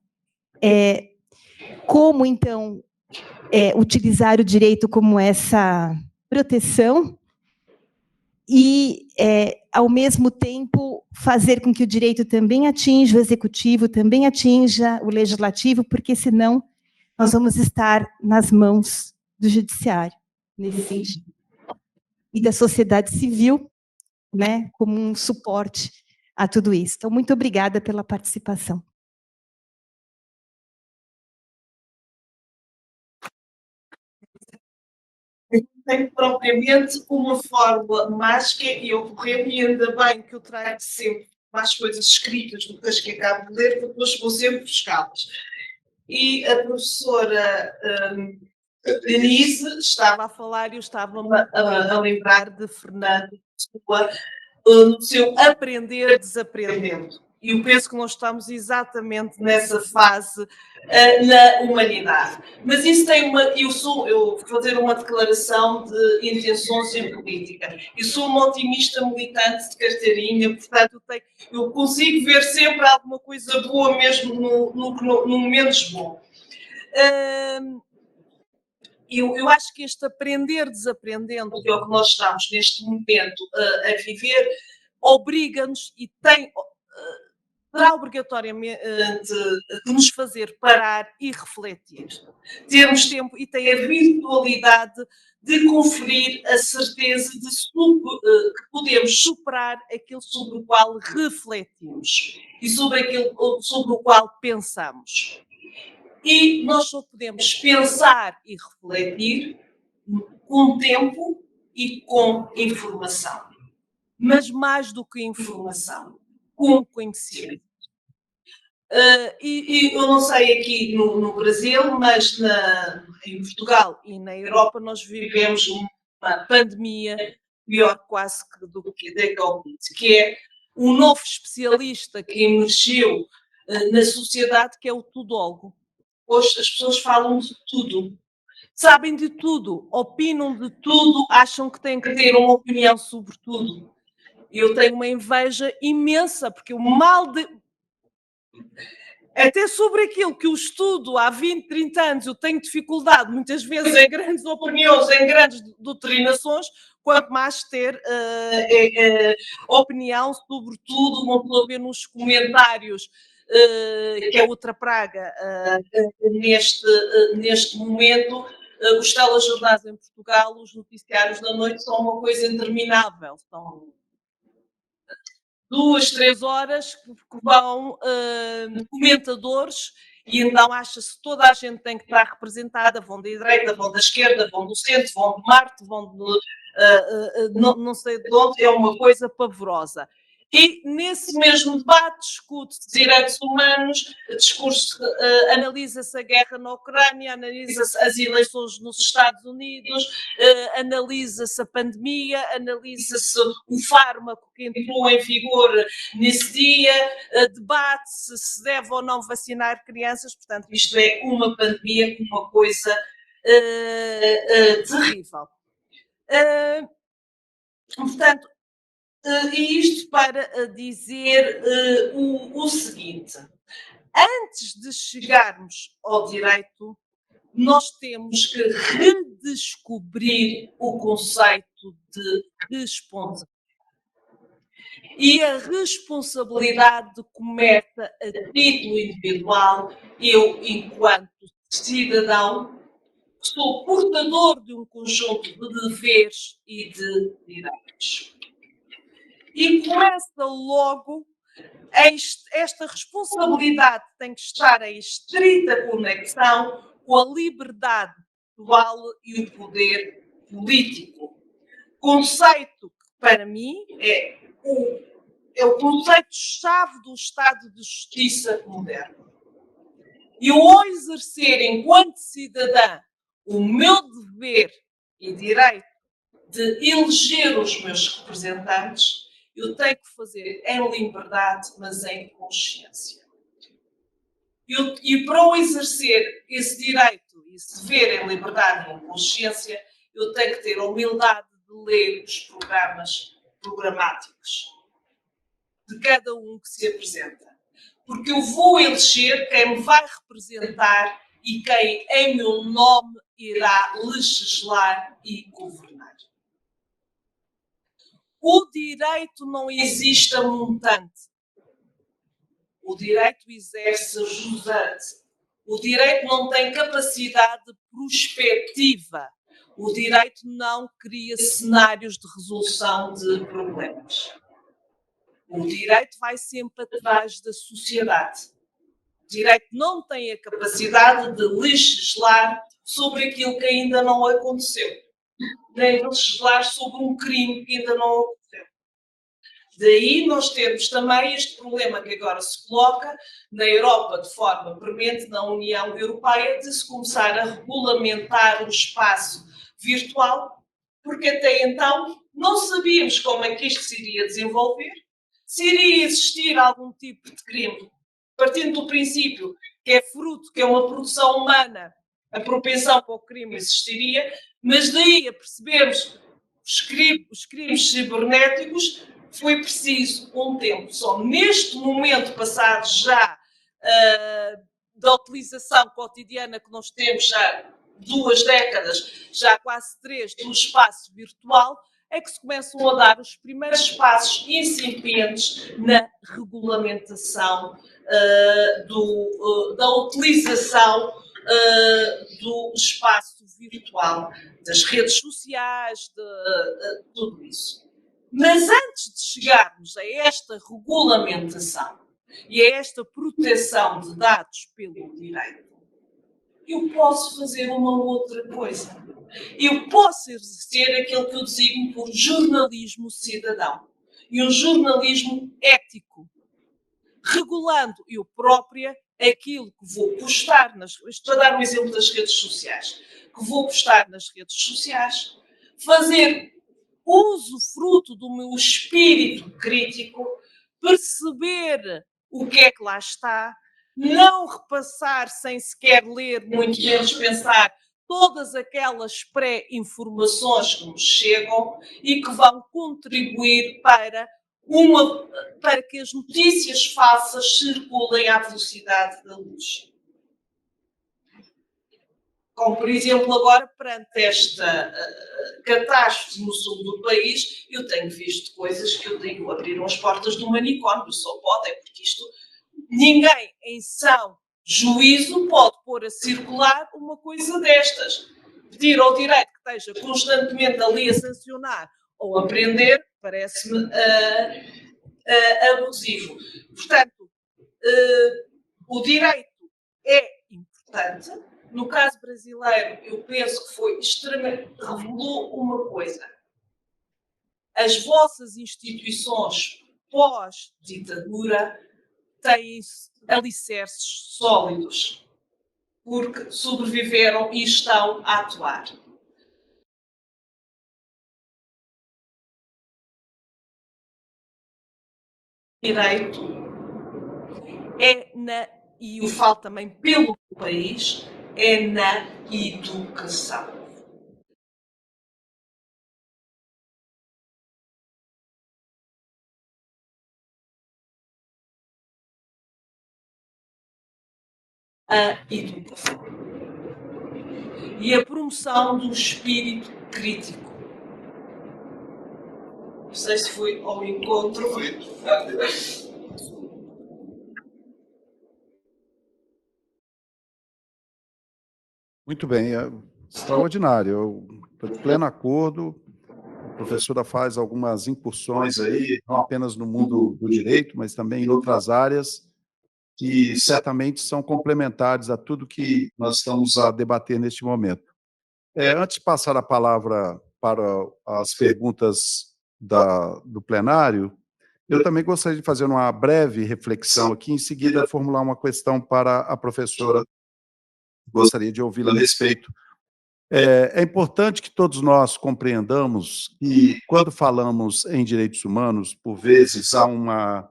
Como, então, utilizar o direito como essa proteção e, ao mesmo tempo, fazer com que o direito também atinja o executivo, também atinja o legislativo, porque, senão, nós vamos estar nas mãos do judiciário, nesse sentido. E da sociedade civil, né, como um suporte a tudo isso. Então, muito obrigada pela participação. Tem propriamente uma fórmula mágica e ocorreu, e ainda bem que eu trago sempre mais coisas escritas do que as que acabo de ler, porque depois vou sempre buscá-las. E a professora Denise estava a falar e eu estava-me a lembrar de Fernando Pessoa, no seu aprender desaprendendo. E eu penso que nós estamos exatamente nessa fase na humanidade. Mas isso tem eu vou fazer uma declaração de intenções em política. Eu sou uma otimista militante de carteirinha, portanto eu consigo ver sempre alguma coisa boa mesmo no menos bom. Eu acho que este aprender desaprendendo, que é o que nós estamos neste momento a viver, obriga-nos e terá obrigatoriamente de nos fazer parar e refletir. Termos tempo e tem a virtualidade de conferir a certeza de que podemos superar aquilo sobre o qual refletimos e sobre aquilo sobre o qual pensamos. E nós só podemos pensar e refletir com tempo e com informação. Mas mais do que informação, com conhecimento. Eu não sei aqui no Brasil, mas em Portugal e na Europa nós vivemos uma pandemia pior quase do que da Covid, que é um novo especialista que emergiu na sociedade, que é o tudólogo. Hoje as pessoas falam de tudo, sabem de tudo, opinam de tudo, acham que têm que ter uma opinião sobre tudo. Eu tenho uma inveja imensa, porque o mal de... Até sobre aquilo que eu estudo há 20, 30 anos, eu tenho dificuldade, muitas vezes, em grandes opiniões, em grandes doutrinações, quanto mais ter opinião sobre tudo, uma pessoa vê nos comentários, que é outra praga neste momento. Os telejornais em Portugal, os noticiários da noite, são uma coisa interminável. São 2, 3 horas que vão comentadores e então acha-se que toda a gente tem que estar representada, vão da direita, vão da esquerda, vão do centro, vão de Marte, vão de não sei de onde, é uma coisa pavorosa. E nesse mesmo debate discute-se direitos humanos, analisa-se a guerra na Ucrânia, analisa-se as eleições nos Estados Unidos, analisa-se a pandemia, analisa-se o fármaco que entrou em vigor nesse dia, debate-se se deve ou não vacinar crianças. Portanto, isto é uma pandemia, uma coisa terrível. Portanto, e isto para dizer o seguinte: antes de chegarmos ao direito, nós temos que redescobrir o conceito de responsabilidade. E a responsabilidade começa a título individual. Eu, enquanto cidadão, sou portador de um conjunto de deveres e de direitos. E começa logo, esta responsabilidade tem que estar em estrita conexão com a liberdade pessoal e o poder político. Conceito que, para mim, é o conceito-chave do Estado de Justiça moderno. E ao exercer, enquanto cidadã, o meu dever e direito de eleger os meus representantes, eu tenho que fazer em liberdade, mas em consciência. E para o exercer esse direito, esse dever em liberdade e em consciência, eu tenho que ter a humildade de ler os programas programáticos de cada um que se apresenta. Porque eu vou eleger quem me vai representar e quem, em meu nome, irá legislar e governar. O direito não existe a montante. O direito exerce jusante. O direito não tem capacidade prospectiva. O direito não cria cenários de resolução de problemas. O direito vai sempre atrás da sociedade. O direito não tem a capacidade de legislar sobre aquilo que ainda não aconteceu. Nem de legislar sobre um crime que ainda não aconteceu. Daí nós temos também este problema que agora se coloca na Europa de forma premente, na União Europeia, de se começar a regulamentar o espaço virtual, porque até então não sabíamos como é que isto se iria desenvolver, se iria existir algum tipo de crime, partindo do princípio que é fruto, que é uma produção humana, a propensão para o crime existiria, mas daí a percebermos os crimes cibernéticos, foi preciso um tempo. Só neste momento, passado já da utilização cotidiana que nós temos já 2 décadas, já quase 3, do espaço virtual, é que se começam a dar os primeiros passos incipientes na regulamentação da utilização do espaço virtual, das redes sociais, de tudo isso. Mas antes de chegarmos a esta regulamentação e a esta proteção de dados pelo direito, eu posso fazer uma outra coisa. Eu posso exercer aquilo que eu designo por jornalismo cidadão. E um jornalismo ético, regulando eu própria aquilo que vou postar estou a dar um exemplo das redes sociais, que vou postar nas redes sociais, fazer uso fruto do meu espírito crítico, perceber o que é que lá está, não repassar sem sequer ler, muito menos pensar todas aquelas pré-informações que nos chegam e que vão contribuir para que as notícias falsas circulem à velocidade da luz. Como, por exemplo, agora, perante esta catástrofe no sul do país, eu tenho visto coisas que eu digo, abriram as portas do manicômio, só podem, porque isto, ninguém em são juízo pode pôr a circular uma coisa destas. Pedir ao direito que esteja constantemente ali a sancionar ou a prender, parece-me abusivo. Portanto, o direito é importante. No caso brasileiro, eu penso que foi extremamente... revelou uma coisa. As vossas instituições pós-ditadura têm alicerces sólidos, porque sobreviveram e estão a atuar. Direito e eu falo também pelo país, é na educação. A educação. E a promoção do espírito crítico. Não sei se foi ao encontro. Muito bem, é extraordinário. Eu estou de pleno acordo. A professora faz algumas incursões aí, não apenas no mundo do direito, mas também em outras áreas, que certamente são complementares a tudo que nós estamos a debater neste momento. Antes de passar a palavra para as perguntas do plenário, eu também gostaria de fazer uma breve reflexão aqui, em seguida formular uma questão para a professora. Gostaria de ouvi-la a respeito. É importante que todos nós compreendamos que, quando falamos em direitos humanos, por vezes há uma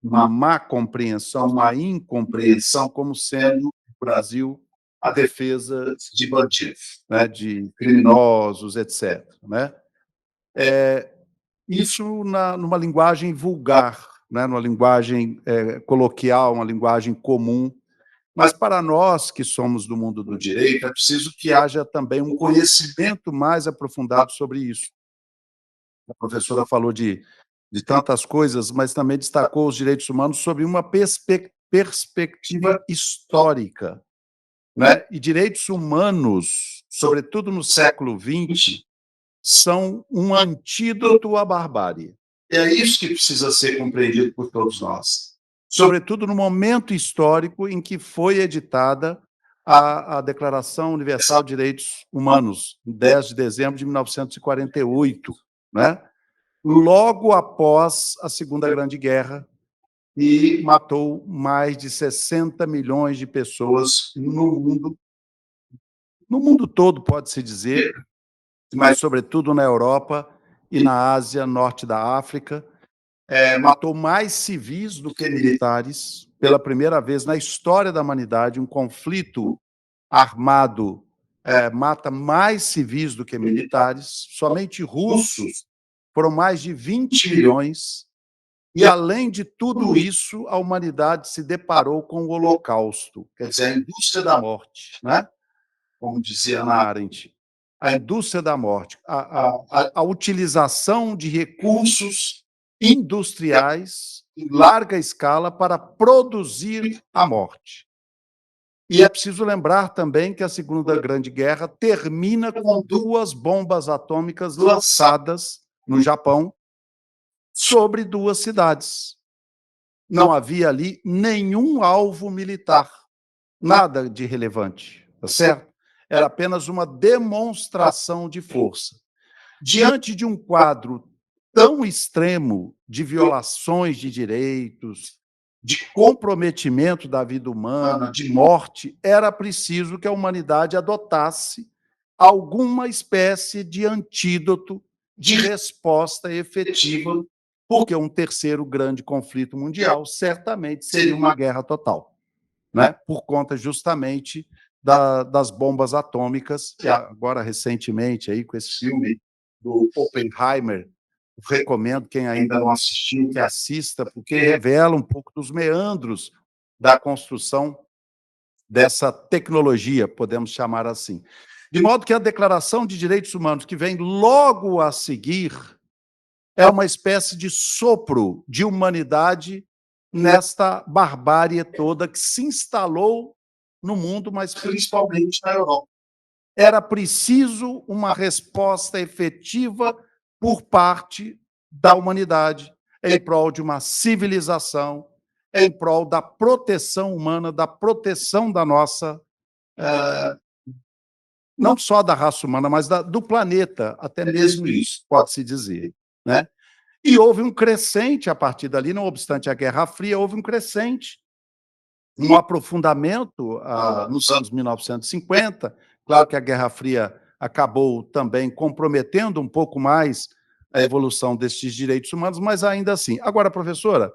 má compreensão, uma incompreensão, como sendo, no Brasil, a defesa de bandidos, né, de criminosos, etc. Né? Isso numa linguagem vulgar, né, numa linguagem coloquial, uma linguagem comum. Mas, para nós que somos do mundo do direito, é preciso que haja também um conhecimento mais aprofundado sobre isso. A professora falou de tantas coisas, mas também destacou os direitos humanos sobre uma perspectiva histórica. Né? E direitos humanos, sobretudo no século XX, são um antídoto à barbárie. É isso que precisa ser compreendido por todos nós. Sobretudo no momento histórico em que foi editada a Declaração Universal de Direitos Humanos, 10 de dezembro de 1948, né? Logo após a Segunda Grande Guerra, e matou mais de 60 milhões de pessoas no mundo todo, pode-se dizer, mas sobretudo na Europa e na Ásia, norte da África. Matou mais civis do que militares. Pela primeira vez na história da humanidade, um conflito armado mata mais civis do que militares. Somente russos foram mais de 20 milhões. E, além de tudo isso, a humanidade se deparou com o Holocausto, quer dizer, a indústria da morte, né? Como dizia Hannah Arendt. a indústria da morte, a utilização de recursos industriais em larga escala para produzir a morte. E é preciso lembrar também que a Segunda Grande Guerra termina com 2 bombas atômicas lançadas no Japão sobre 2 cidades. Não havia ali nenhum alvo militar, nada de relevante, tá certo? Era apenas uma demonstração de força. Diante de um quadro tão extremo de violações de direitos, de comprometimento da vida humana, de morte, era preciso que a humanidade adotasse alguma espécie de antídoto, de resposta efetiva, porque um terceiro grande conflito mundial certamente seria uma guerra total, né? Por conta justamente das bombas atômicas, e agora recentemente aí com esse filme do Oppenheimer, recomendo quem ainda não assistiu que assista, porque revela um pouco dos meandros da construção dessa tecnologia, podemos chamar assim. De modo que a Declaração de Direitos Humanos, que vem logo a seguir, é uma espécie de sopro de humanidade nesta barbárie toda que se instalou no mundo, mas principalmente na Europa. Era preciso uma resposta efetiva por parte da humanidade em prol de uma civilização, em prol da proteção humana, da proteção da nossa, não só da raça humana, mas do planeta, até mesmo isso, pode-se dizer, né? E houve um crescente a partir dali, não obstante a Guerra Fria, houve um crescente, um aprofundamento nos anos 1950. Claro que a Guerra Fria acabou também comprometendo um pouco mais a evolução destes direitos humanos, mas ainda assim. Agora, professora,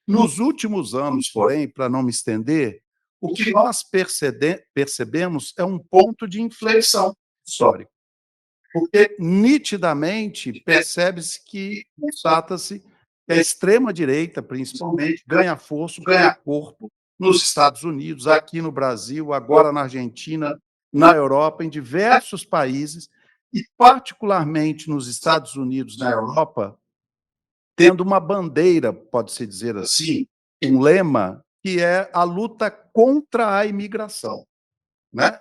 nos últimos anos, porém, para não me estender, o que nós percebemos é um ponto de inflexão histórico. Porque nitidamente percebe-se que trata-se que a extrema-direita, principalmente, ganha força, ganha corpo nos Estados Unidos, aqui no Brasil, agora na Argentina, na Europa, em diversos países, e particularmente nos Estados Unidos, na Europa, tendo uma bandeira, pode-se dizer assim, um lema, que é a luta contra a imigração, né?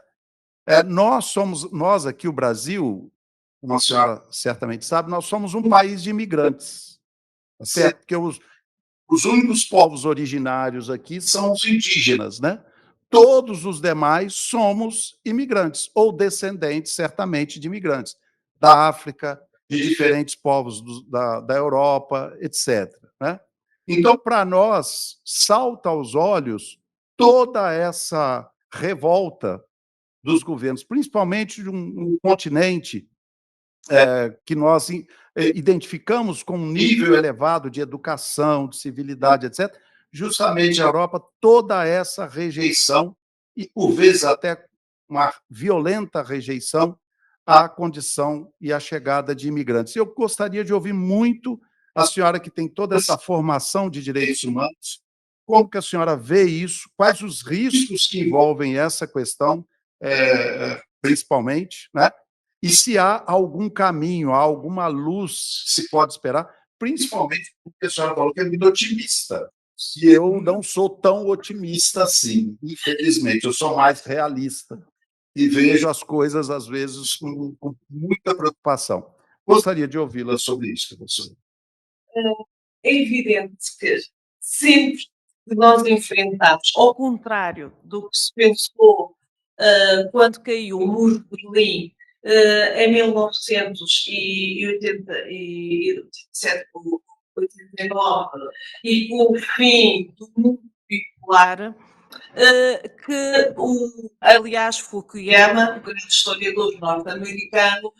Nós aqui, o Brasil, como a senhora certamente sabe, nós somos um país de imigrantes, tá certo? Porque os únicos povos originários aqui são os indígenas, né? Todos os demais somos imigrantes, ou descendentes, certamente, de imigrantes, da África, de diferentes povos da Europa, etc., né? Então, para nós, salta aos olhos toda essa revolta dos governos, principalmente de um continente que nós identificamos com um nível elevado de educação, de civilidade, etc., justamente a Europa, toda essa rejeição, e por vezes até uma violenta rejeição à condição e à chegada de imigrantes. Eu gostaria de ouvir muito a senhora, que tem toda essa formação de direitos humanos, como que a senhora vê isso, quais os riscos que envolvem essa questão, principalmente, né? E se há algum caminho, há alguma luz que se pode esperar, principalmente porque a senhora falou que é muito otimista. E eu não sou tão otimista assim, infelizmente, eu sou mais realista e vejo as coisas, às vezes, com muita preocupação. Gostaria de ouvi-la sobre isso, professor. É evidente que sempre que nós enfrentamos, ao contrário do que se pensou quando caiu o Muro de Berlim em 1987, 89, e com o fim do mundo bipolar, aliás, Fukuyama, o grande historiador norte-americano,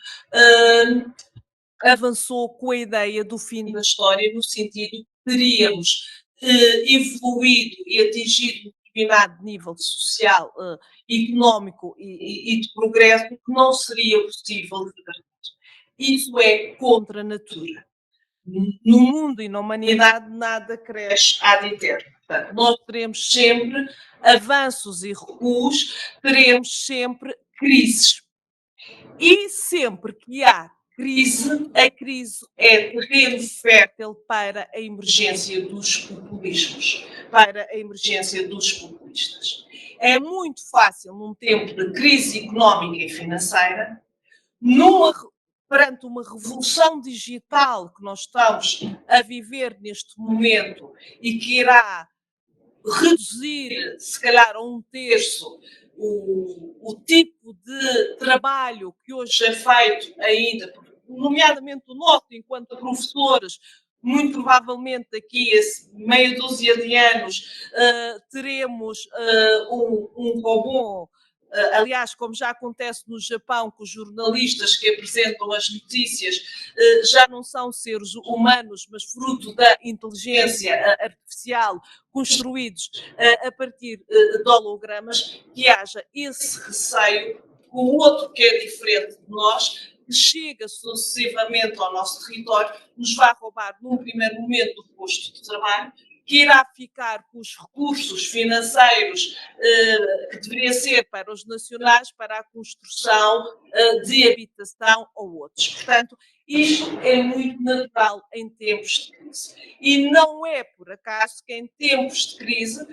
avançou com a ideia do fim da história, no sentido que teríamos evoluído e atingido um determinado nível social, económico e de progresso que não seria possível reverter. Isso é contra a natura. No mundo e na humanidade nada cresce ad eterno. Portanto, nós teremos sempre avanços e recuos, teremos sempre crises. E sempre que há crise, a crise é terreno fértil para a emergência dos populismos, para a emergência dos populistas. É muito fácil, num tempo de crise económica e financeira, perante uma revolução digital que nós estamos a viver neste momento e que irá reduzir, se calhar, a um terço o tipo de trabalho que hoje é feito ainda, nomeadamente o nosso, enquanto professores, muito provavelmente daqui a meia dúzia de anos teremos um robô. Aliás, como já acontece no Japão, com os jornalistas que apresentam as notícias já não são seres humanos, mas fruto da inteligência artificial, construídos a partir de hologramas, que haja esse receio que o outro que é diferente de nós, que chega sucessivamente ao nosso território, nos vai roubar num primeiro momento o posto de trabalho, que irá ficar com os recursos financeiros que deveria ser para os nacionais, para a construção de habitação ou outros. Portanto, isto é muito natural em tempos de crise. E não é por acaso que em tempos de crise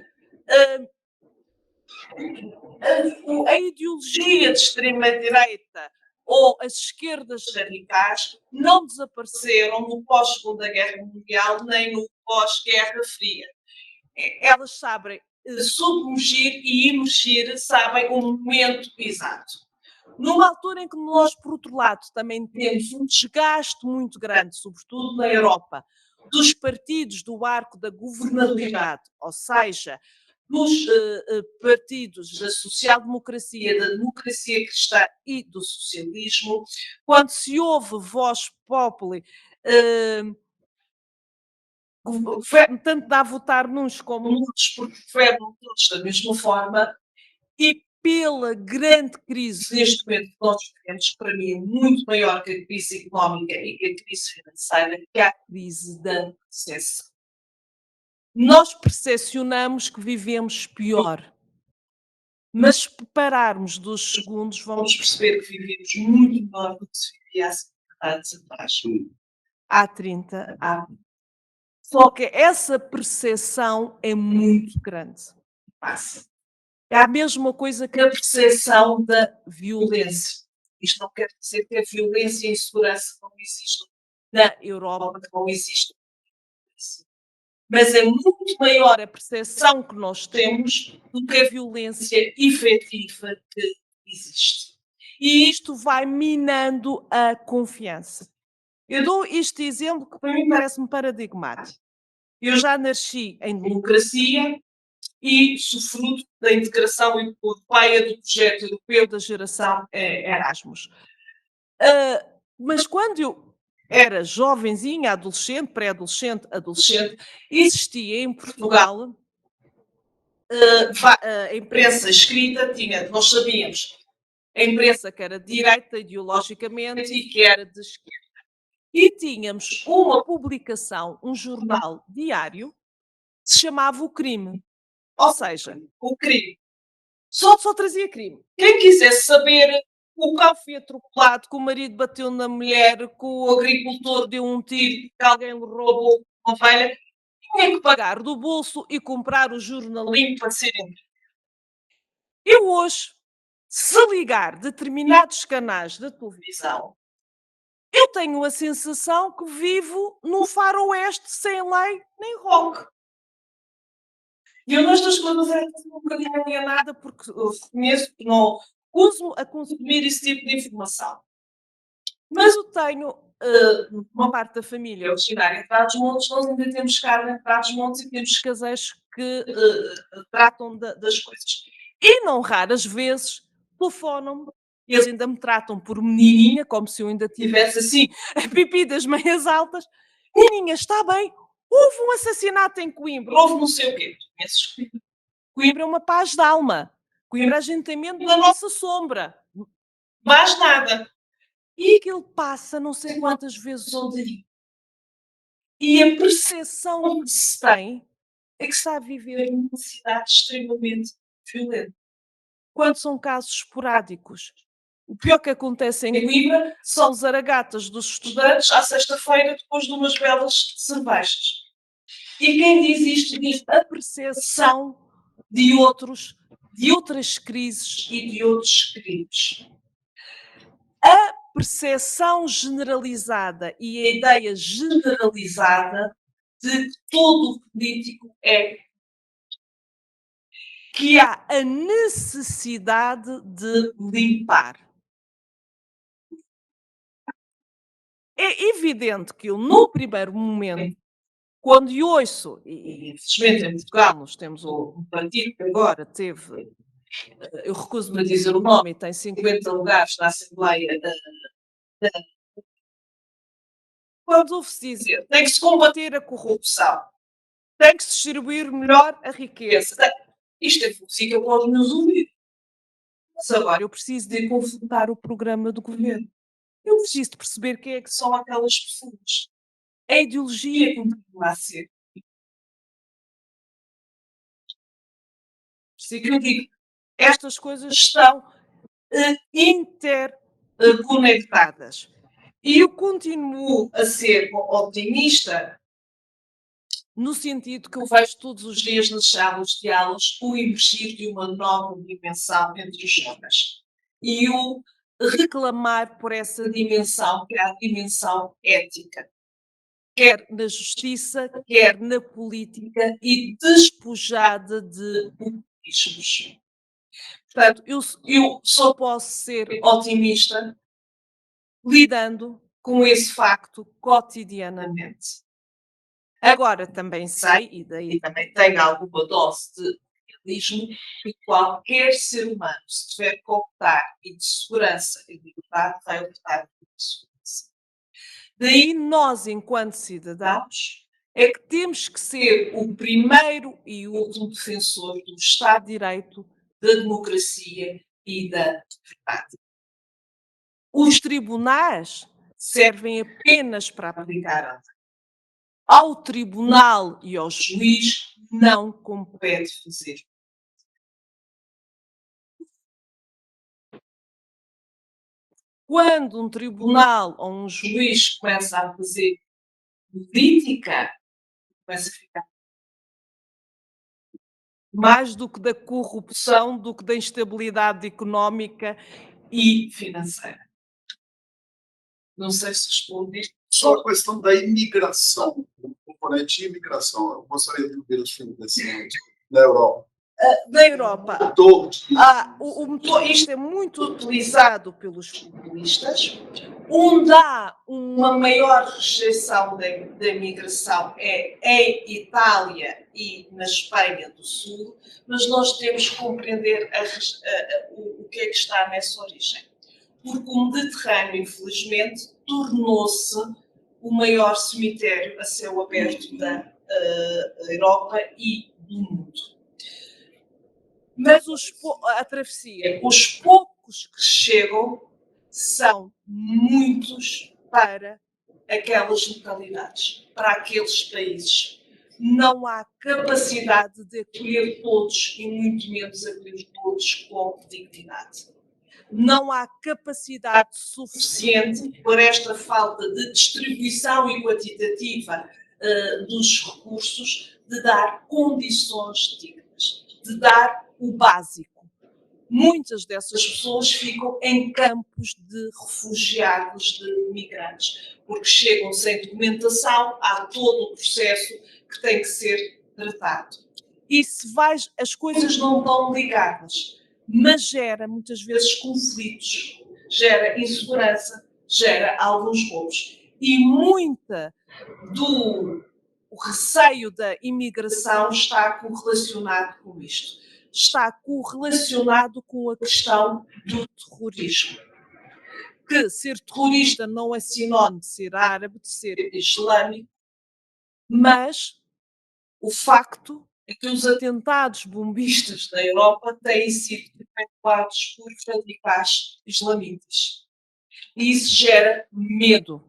a ideologia de extrema-direita ou as esquerdas radicais não desapareceram no pós-Segunda Guerra Mundial nem no pós-Guerra Fria. Elas sabem submergir e emergir, sabem o momento exato. Numa altura em que nós, por outro lado, também temos um desgaste muito grande, sobretudo na Europa, dos partidos do arco da governabilidade, ou seja, dos partidos da social-democracia, da democracia cristã e do socialismo, quando se ouve voz populi, tanto dá a votar nos como noutros, porque governam todos da mesma forma, e pela grande crise neste momento que nós vivemos, que para mim é muito maior que a crise económica e que a crise financeira, que é a crise da recessão. Nós percepcionamos que vivemos pior, mas se pararmos 2 segundos, vamos perceber que vivemos muito melhor do que se vivia há 50 anos atrás. Há 30, há. Só que essa percepção é muito grande. Passa. É a mesma coisa que a percepção da violência. Isto não quer dizer que a violência e a insegurança não existam na Europa, que não existam. Mas é muito maior a percepção que nós temos do que a violência efetiva que existe. E isto vai minando a confiança. Eu dou este exemplo que para mim parece-me paradigmático. Eu já nasci em democracia e sou fruto da integração europeia do projeto europeu da geração Erasmus. Mas quando eu era jovenzinha, adolescente, pré-adolescente, adolescente, existia em Portugal a imprensa escrita, nós sabíamos a imprensa que era de direita ideologicamente e que era de esquerda. E tínhamos uma publicação, um jornal diário, que se chamava O Crime. Ou seja, o crime. Só trazia crime. Quem quisesse saber o cão foi atropelado, que o marido bateu na mulher, que o agricultor deu um tiro, que alguém lhe roubou uma ovelha, tinha que pagar do bolso e comprar o jornalinho para ser entregue. Eu hoje, se ligar determinados canais da televisão, eu tenho a sensação que vivo num faroeste sem lei nem rock. E eu nestas coisas nunca ganhei nada porque eu reconheço que não uso a consumir esse tipo de informação. Mas eu tenho uma parte da família originária de Trás-os-Montes, nós ainda temos carne em Trás-os-Montes e temos caseiros que tratam das coisas. E não raras vezes telefonam-me, eles ainda me tratam por menininha, como se eu ainda tivesse assim a pipi das meias altas. Menininha, está bem? Houve um assassinato em Coimbra, houve não sei o quê. Coimbra é uma paz de alma. Coimbra a gente tem medo da nossa sombra. Mais nada. E aquilo passa não sei quantas vezes ao dia. E a percepção que se tem é que está a viver numa cidade extremamente violenta. Quando são casos esporádicos, O pior que acontece em Coimbra são zaragatas dos estudantes à sexta-feira, depois de umas belas cervejas. E quem diz isto diz a percepção de outras crises e de outros crimes. A percepção generalizada e a ideia generalizada de que todo político é que há a necessidade de limpar. É evidente que eu, no primeiro momento, quando ouço, e infelizmente em Portugal nós temos um partido que agora teve, eu recuso-me a dizer o nome, e tem 50 lugares na Assembleia. Quando ouve-se dizer tem que se combater a corrupção, tem que se distribuir melhor a riqueza, isto é música para os meus ouvidos. Mas agora eu preciso de confrontar o programa do governo. Eu preciso de perceber quem é que são aquelas pessoas. A ideologia continua a ser. Por isso é que eu digo, estas coisas estão interconectadas. E eu continuo a ser otimista no sentido que eu vejo todos os dias nas salas de aulas o emergir de uma nova dimensão entre os jovens. E o reclamar por essa dimensão, que é a dimensão ética. Quer na justiça, quer na política e despojada de populismos. Portanto, eu só posso ser otimista lidando com esse facto cotidianamente. Agora, também sei, e daí também tenho alguma dose de realismo, que qualquer ser humano, se tiver que optar entre segurança e liberdade, vai optar por segurança. Daí nós, enquanto cidadãos, é que temos que ser o primeiro e último defensor do Estado de Direito, da democracia e da verdade. Os tribunais servem apenas para aplicar a lei. Ao tribunal e ao juiz não compete fazer. Quando um tribunal ou um juiz começa a fazer política, começa a ficar mais do que da corrupção, do que da instabilidade económica e financeira. Não sei se respondi. Só a questão da imigração, o componente imigração. Eu gostaria de ouvir os filmes da Europa. Da Europa, isto é muito utilizado pelos populistas. Onde há uma maior rejeição da imigração é em Itália e na Espanha do Sul, mas nós temos que compreender o que é que está nessa origem. Porque o Mediterrâneo, infelizmente, tornou-se o maior cemitério a céu aberto da Europa e do mundo. Mas a travessia, os poucos que chegam são muitos para aquelas localidades, para aqueles países. Não há capacidade de acolher todos e muito menos acolher todos com dignidade. Não há capacidade suficiente por esta falta de distribuição equitativa dos recursos de dar condições dignas, de dar o básico. Muitas dessas pessoas ficam em campos de refugiados, de migrantes, porque chegam sem documentação, há todo o processo que tem que ser tratado. E se vais, as coisas não estão ligadas, mas gera muitas vezes conflitos, gera insegurança, gera alguns roubos. E muita do receio da imigração está correlacionado com isto. Está correlacionado com a questão do terrorismo. Que ser terrorista não é sinónimo de ser árabe, de ser islâmico, mas o facto é que os atentados bombistas na Europa têm sido efetuados por radicais islamitas. E isso gera medo.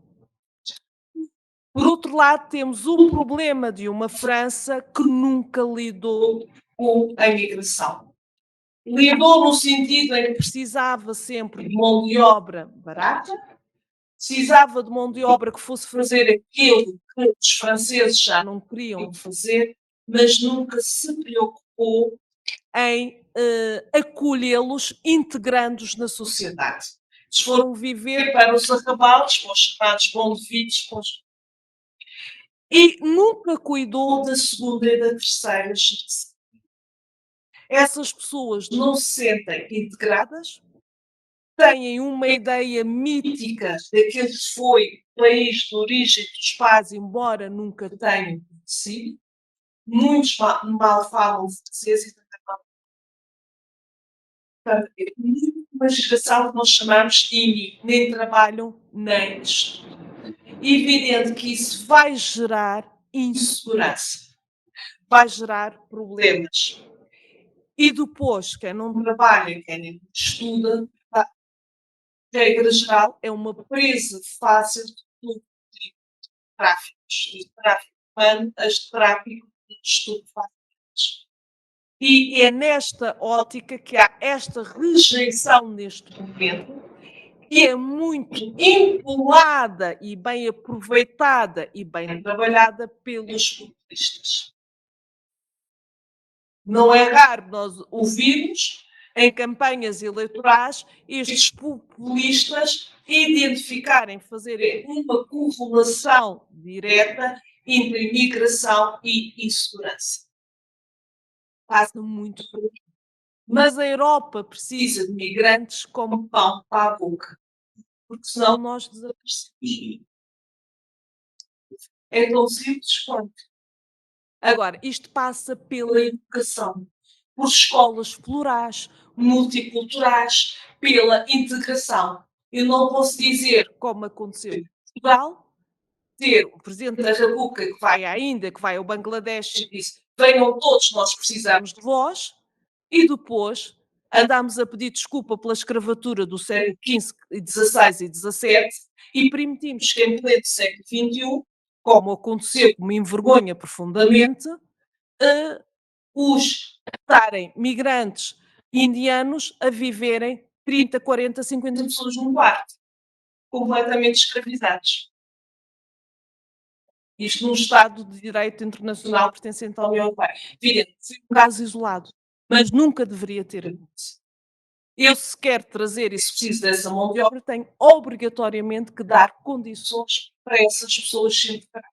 Por outro lado, temos o problema de uma França que nunca lidou com a imigração. lidou no sentido em que precisava sempre de mão de obra barata, precisava de mão de obra que fosse fazer aquilo que os franceses já não queriam fazer, mas nunca se preocupou em acolhê-los, integrando-os na sociedade. Eles foram viver para os arrabaldes, para os chamados bondevites, e nunca cuidou da segunda e da terceira geração. Essas pessoas não se sentem integradas, têm uma ideia mítica daquele que foi o país de origem dos pais, embora nunca tenham conhecido. Muitos mal falam francês e também mal. Uma geração que nós chamamos de IMI, nem trabalham nem estudam. Evidente que isso vai gerar insegurança, vai gerar problemas. E depois, quem não trabalha, quem não estuda, regra geral, é uma presa fácil do tráfico, de tráfico humano, de tráfico de estupefacientes. E é nesta ótica que há esta rejeição neste momento, que é muito empolada e bem aproveitada e bem trabalhada pelos populistas. Não é raro nós ouvirmos em campanhas eleitorais estes populistas identificarem, fazerem uma correlação direta entre imigração e insegurança. Passa muito por aqui. Mas a Europa precisa de migrantes como pão para a boca, porque senão nós desaparecemos. É tão simples quanto. Agora, isto passa pela educação, por escolas plurais, multiculturais, pela integração. Eu não posso dizer, como aconteceu em Portugal, ter o Presidente da República que vai à Índia, que vai ao Bangladesh e diz: venham todos, nós precisamos de vós, e depois andámos a pedir desculpa pela escravatura do século XV, XVI e XVII e permitimos que em pleno século XXI, como aconteceu, que me envergonha profundamente, os estarem migrantes indianos a viverem 30, 40, 50 pessoas num quarto, completamente escravizados. Isto num Estado de Direito Internacional pertencente à União Europeia. Evidente, foi um caso isolado, mas nunca deveria ter acontecido. Eu, se quero trazer e se preciso dessa mão de obra, tenho obrigatoriamente que dar condições para essas pessoas se integrarem.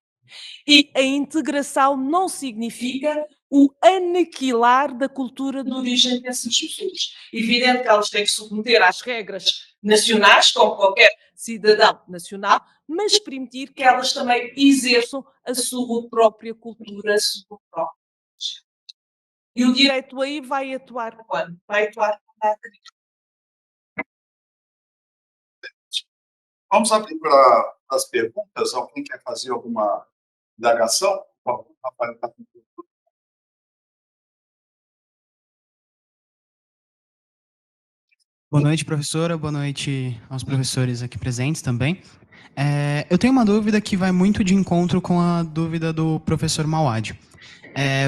E a integração não significa o aniquilar da cultura de origem dessas pessoas. Evidente que elas têm que se submeter às regras nacionais, como qualquer cidadão nacional, mas permitir que elas também exerçam a sua própria cultura, a sua própria. E o direito aí vai atuar quando? Vai atuar quando há crise. Vamos abrir para as perguntas. Alguém quer fazer alguma indagação? Rafael está com tudo. Boa noite, professora. Boa noite aos professores aqui presentes também. Eu tenho uma dúvida que vai muito de encontro com a dúvida do professor Mauad,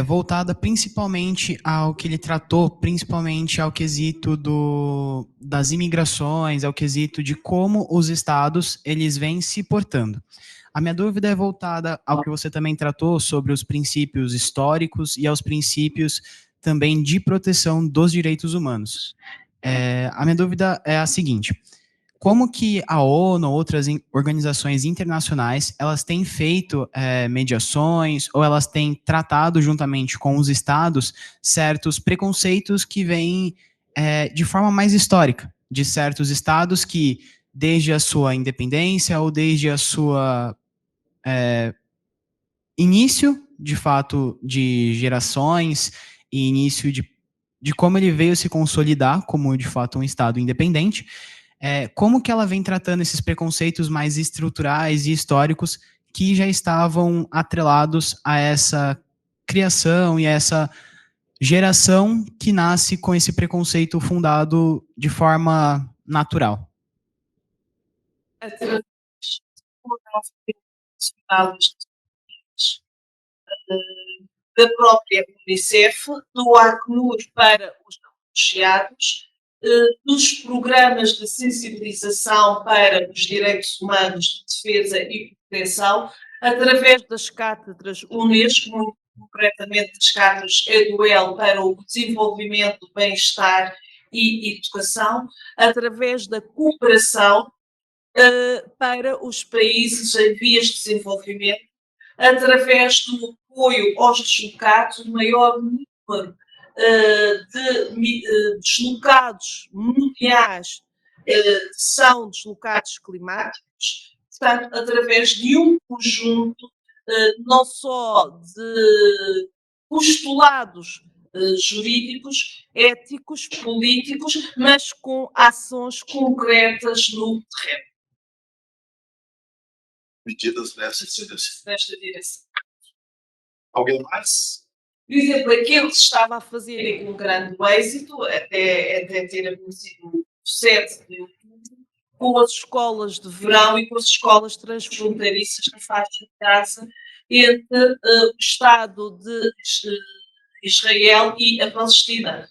voltada principalmente ao que ele tratou, principalmente ao quesito das imigrações, ao quesito de como os estados eles vêm se portando. A minha dúvida é voltada ao que você também tratou sobre os princípios históricos e aos princípios também de proteção dos direitos humanos. A minha dúvida é a seguinte: como que a ONU ou outras organizações internacionais elas têm feito mediações ou elas têm tratado juntamente com os estados certos preconceitos que vêm de forma mais histórica, de certos estados que, desde a sua independência ou desde a sua início, de fato, de gerações e início de como ele veio se consolidar como, de fato, um estado independente, como que ela vem tratando esses preconceitos mais estruturais e históricos que já estavam atrelados a essa criação e a essa geração que nasce com esse preconceito fundado de forma natural. Da própria Unicef, do Acnur para os refugiados, dos programas de sensibilização para os direitos humanos, de defesa e proteção, através das cátedras Unesco, muito concretamente das cátedras EDUEL para o desenvolvimento, bem-estar e educação, através da cooperação para os países em vias de desenvolvimento, através do apoio aos deslocados, o maior número de deslocados mundiais são deslocados climáticos, portanto, através de um conjunto não só de postulados jurídicos, éticos, políticos, mas com ações concretas no terreno. Medidas nessa direção. Nesta direção. Alguém mais? Por exemplo, aquilo que se estava a fazer e com grande êxito, até ter acontecido no 7 de outubro, com as escolas de verão e com as escolas transfronteiriças na faixa de Gaza, entre o Estado de Israel e a Palestina.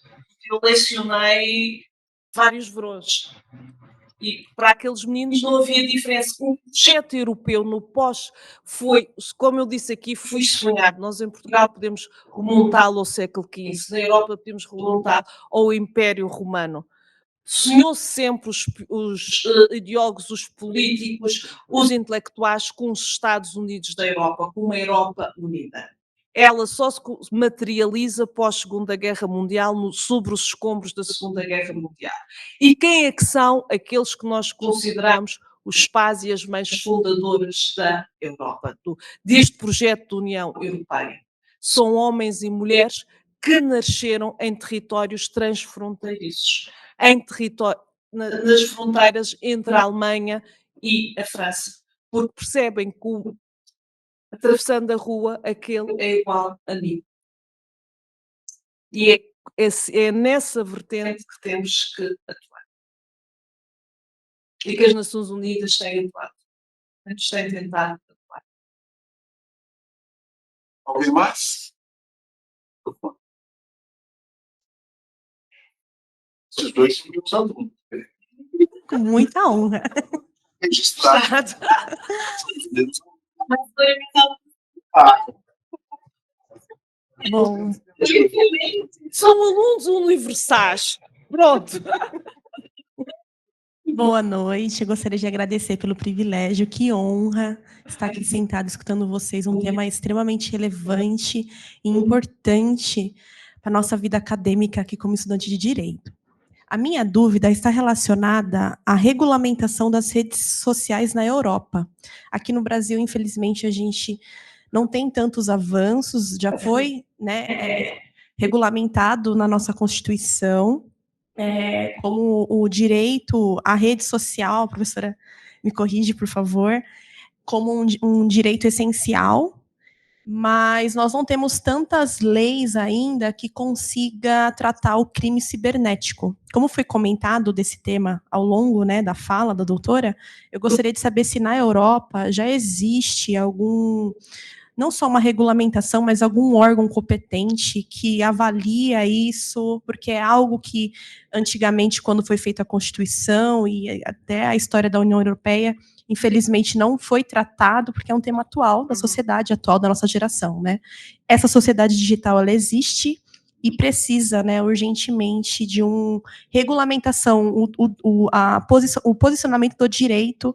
Eu lecionei vários verões. E para aqueles meninos não havia diferença. O projeto europeu no pós foi, como eu disse aqui, foi sonhado. Nós em Portugal podemos remontá-lo ao século XV, na Europa podemos remontar ao Império Romano. Sonhou sempre os ideólogos, os políticos, os intelectuais com os Estados Unidos da Europa, com uma Europa unida. Ela só se materializa pós-Segunda Guerra Mundial, sobre os escombros da Segunda Guerra Mundial. E quem é que são aqueles que nós consideramos os pais e as mães fundadoras da Europa, deste projeto de União Europeia? São homens e mulheres que nasceram em territórios transfronteiriços, nas fronteiras entre a Alemanha e a França, porque percebem que atravessando a rua, aquele é igual a mim. E é nessa vertente que temos que atuar. E que as Nações Unidas têm atuado. Têm tentado atuar. Alguém mais? Esses dois são meus alunos. Com muita honra. Registrado. Bom, São alunos universais. Pronto. Boa noite, eu gostaria de agradecer pelo privilégio, que honra estar aqui sentado escutando vocês, um tema extremamente relevante e importante para a nossa vida acadêmica aqui como estudante de Direito. A minha dúvida está relacionada à regulamentação das redes sociais na Europa. Aqui no Brasil, infelizmente, a gente não tem tantos avanços, já foi regulamentado na nossa Constituição, como o direito à rede social, professora, me corrige, por favor, como um direito essencial, mas nós não temos tantas leis ainda que consiga tratar o crime cibernético. Como foi comentado desse tema ao longo da fala da doutora, eu gostaria de saber se na Europa já existe não só uma regulamentação, mas algum órgão competente que avalia isso, porque é algo que antigamente, quando foi feita a Constituição e até a história da União Europeia, infelizmente não foi tratado, porque é um tema atual da sociedade atual, da nossa geração, né? Essa sociedade digital, ela existe e precisa, urgentemente de uma regulamentação, o posicionamento do direito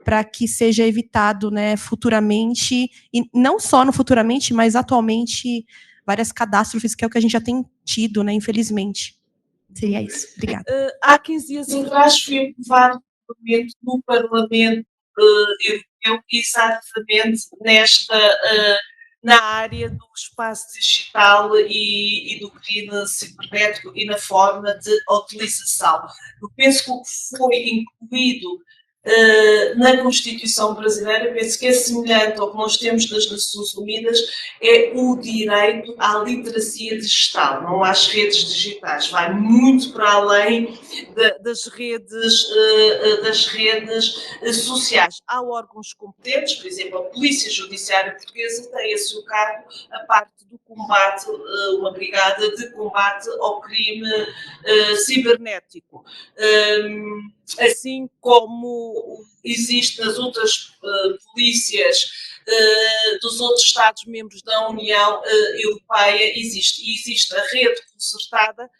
para que seja evitado, futuramente, e não só no futuramente, mas atualmente, várias catástrofes, que é o que a gente já tem tido, infelizmente. Seria isso. Obrigada. Há 15 dias atrás fui aprovado no Parlamento Europeu, exatamente na área do espaço digital e do crime cibernético e na forma de utilização. Eu penso que o que foi incluído na Constituição brasileira, penso que é semelhante ao que nós temos das Nações Unidas, é o direito à literacia digital, não às redes digitais. Vai muito para além das redes sociais. Há órgãos competentes, por exemplo, a Polícia Judiciária Portuguesa tem a seu cargo a parte do combate, uma brigada de combate ao crime cibernético. Assim como existe nas outras polícias dos outros Estados-membros da União Europeia, existe a rede concertada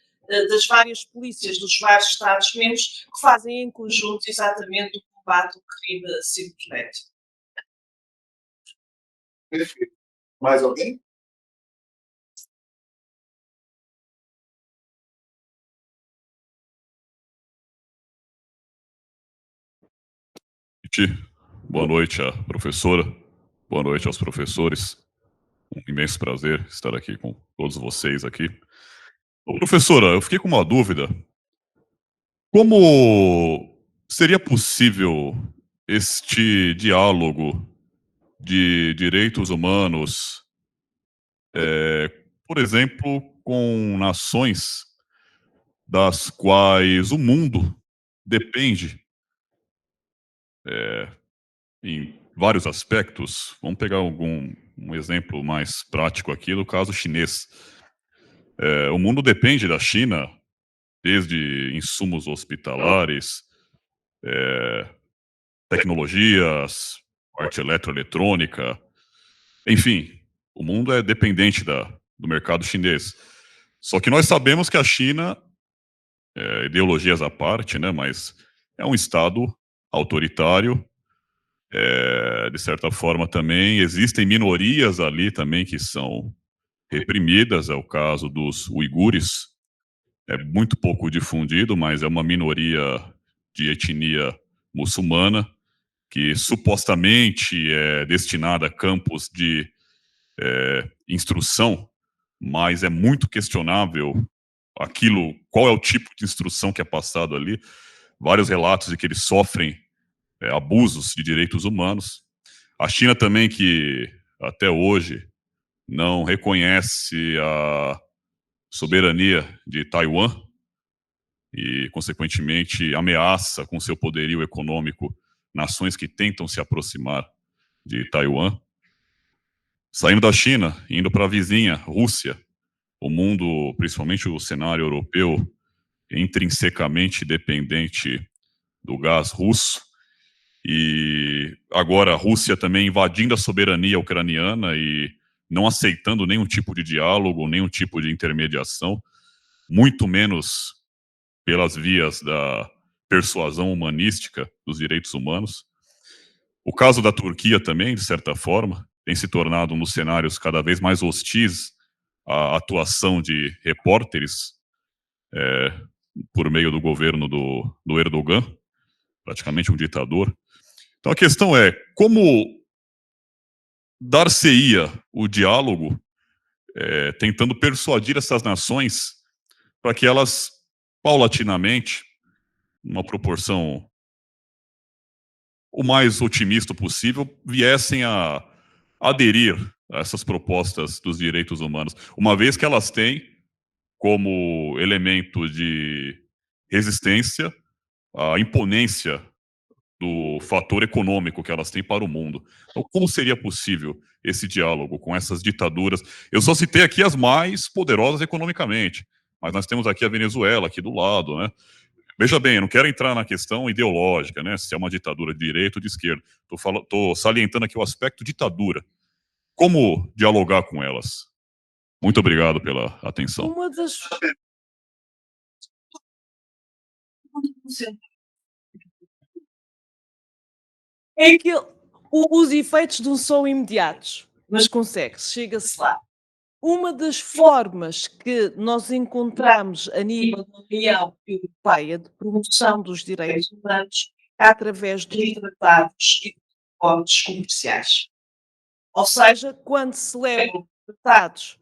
das várias polícias dos vários Estados-membros que fazem em conjunto exatamente o combate ao crime cibernético. Perfeito. Mais alguém? Boa noite à professora, boa noite aos professores. Um imenso prazer estar aqui com todos vocês aqui. Ô, professora, eu fiquei com uma dúvida. Como seria possível este diálogo de direitos humanos, por exemplo, com nações das quais o mundo depende em vários aspectos? Vamos pegar um exemplo mais prático aqui, no caso chinês. O mundo depende da China, desde insumos hospitalares, tecnologias, parte eletroeletrônica, enfim, o mundo é dependente do mercado chinês. Só que nós sabemos que a China, ideologias à parte, né, mas é um Estado autoritário. De certa forma também existem minorias ali também que são reprimidas, é o caso dos uigures, é muito pouco difundido, mas é uma minoria de etnia muçulmana que supostamente é destinada a campos de instrução, mas é muito questionável qual é o tipo de instrução que é passado ali. Vários relatos de que eles sofrem abusos de direitos humanos. A China também, que até hoje não reconhece a soberania de Taiwan e, consequentemente, ameaça com seu poderio econômico nações que tentam se aproximar de Taiwan. Saindo da China, indo para a vizinha, Rússia, o mundo, principalmente o cenário europeu, intrinsecamente dependente do gás russo. E agora a Rússia também invadindo a soberania ucraniana e não aceitando nenhum tipo de diálogo, nenhum tipo de intermediação, muito menos pelas vias da persuasão humanística dos direitos humanos. O caso da Turquia também, de certa forma, tem se tornado nos cenários cada vez mais hostis à atuação de repórteres por meio do governo do Erdogan, praticamente um ditador. Então a questão é, como dar-se-ia o diálogo, tentando persuadir essas nações para que elas, paulatinamente, numa proporção o mais otimista possível, viessem a aderir a essas propostas dos direitos humanos, uma vez que elas têm como elemento de resistência a imponência do fator econômico que elas têm para o mundo. Então, como seria possível esse diálogo com essas ditaduras? Eu só citei aqui as mais poderosas economicamente, mas nós temos aqui a Venezuela, aqui do lado, né? Veja bem, eu não quero entrar na questão ideológica, né? Se é uma ditadura de direita ou de esquerda. Estou salientando aqui o aspecto ditadura. Como dialogar com elas? Muito obrigado pela atenção. Uma das... É que os efeitos não são imediatos, mas consegue-se, chega-se lá. Uma das formas que nós encontramos a nível da União Europeia de promoção dos direitos humanos é através dos tratados e dos acordos comerciais. Ou seja, quando se celebram tratados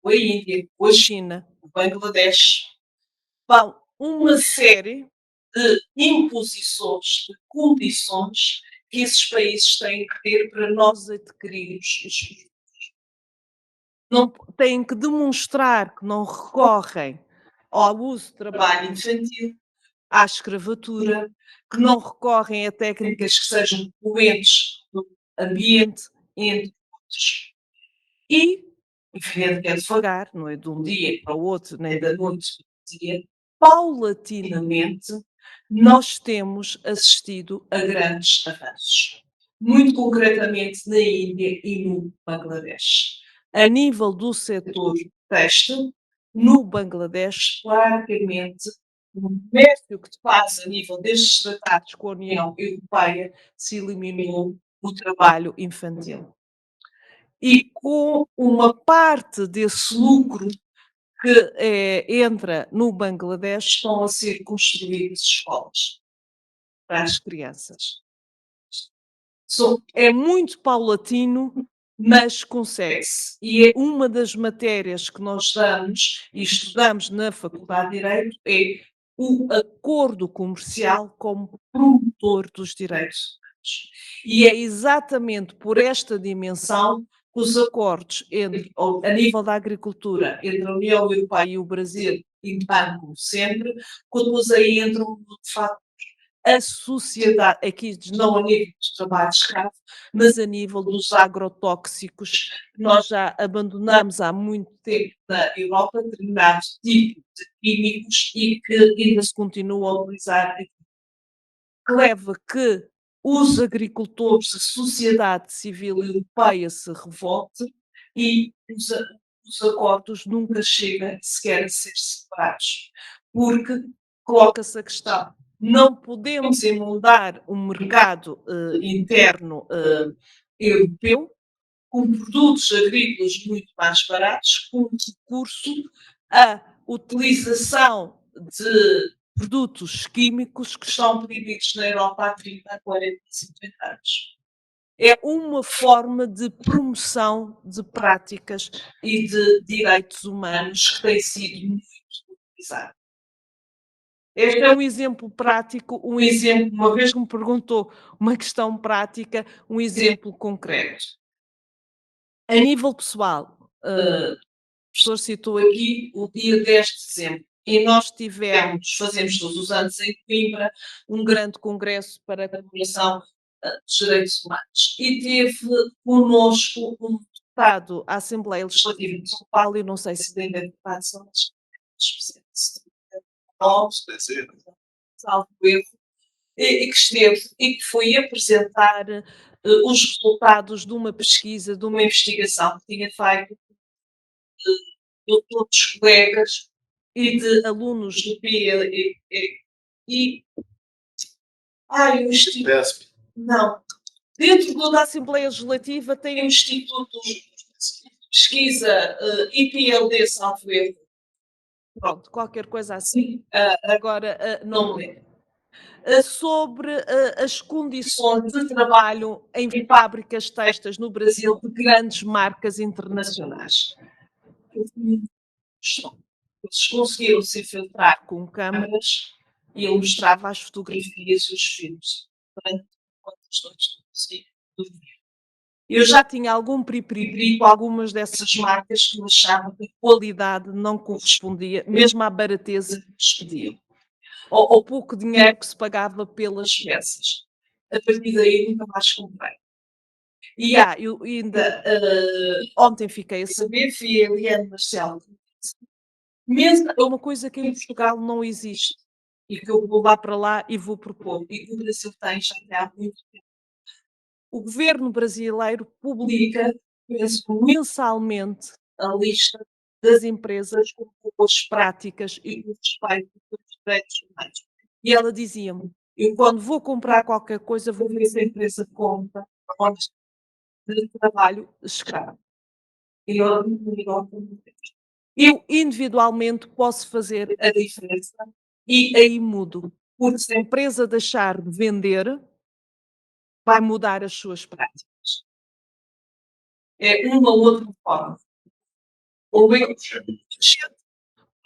com a Índia, com a China, com o Bangladesh, uma série de imposições, de condições que esses países têm que ter para nós adquirirmos os produtos. Não têm que demonstrar que não recorrem ao abuso de trabalho infantil, à escravatura, que não recorrem a técnicas que sejam poluentes no ambiente, entre outros. E, evidente que é devagar, não é de um dia para o outro, nem da noite para o dia, paulatinamente, nós temos assistido a grandes avanços. Muito concretamente na Índia e no Bangladesh. A nível do setor têxtil, no Bangladesh, praticamente, o comércio que se faz a nível destes tratados com a União Europeia se eliminou o trabalho infantil. E com uma parte desse lucro que entra no Bangladesh, estão a ser construídas escolas para as crianças. É muito paulatino, mas consegue-se. E é uma das matérias que nós damos e estudamos na Faculdade de Direito é o acordo comercial como promotor dos direitos humanos. E é exatamente por esta dimensão que os acordos a nível da agricultura entre a União Europeia e o Brasil, como sempre, quando eles aí entram, de facto, a sociedade, aqui não a nível do trabalho escravo, mas a nível dos agrotóxicos, que nós já abandonamos há muito tempo na Europa, determinados tipos de químicos e que ainda se continuam a utilizar aqui. Que leva que os agricultores, a sociedade civil europeia se revolte e os acordos nunca chegam sequer a ser separados, porque coloca-se a questão. Não podemos emoldar um mercado interno europeu com produtos agrícolas muito mais baratos, com recurso à utilização de produtos químicos que estão proibidos na Europa há 30, 40, 50 anos. É uma forma de promoção de práticas e de direitos humanos que tem sido muito utilizada. Este é um exemplo prático, uma vez que me perguntou uma questão prática, um exemplo concreto. A nível pessoal, o professor citou aqui o dia 10 de dezembro, e nós fazemos todos os anos em Coimbra, um grande congresso para a comemoração dos direitos humanos. E teve connosco um deputado à Assembleia Legislativa de São Paulo, eu não sei se ainda é deputado, são salvo erro, e que esteve e que foi apresentar os resultados de uma pesquisa, de uma investigação que tinha feito de outros colegas e de alunos do PIE e o Instituto. Não. Dentro da Assembleia Legislativa tem um Instituto de Pesquisa IPLD, salvo erro. Pronto, qualquer coisa assim. Agora não me lembro. Sobre as condições de trabalho em fábricas têxteis no Brasil de grandes marcas internacionais. Eles conseguiram se infiltrar com câmaras e ele mostrava as fotografias e os filmes. Eu já tinha algum piripiri com algumas dessas marcas que eu achava que a qualidade não correspondia, mesmo à barateza que lhes pediam. Ou pouco dinheiro que se pagava pelas peças. A partir daí nunca mais comprei. E eu ainda ontem fiquei a saber, fui a Eliane Marcelo. Mesmo é uma coisa que em Portugal não existe e que eu vou lá para lá e vou propor, e que o Brasil tem já há muito tempo. O governo brasileiro publica mensalmente a lista das empresas com boas práticas e com respeito pelos direitos humanos. E ela dizia-me, eu quando vou comprar qualquer coisa vou ver se a empresa conta de trabalho escravo. Eu individualmente posso fazer a diferença e aí mudo. Porque se a empresa deixar de vender, vai mudar as suas práticas. É uma outra forma. Ou eu,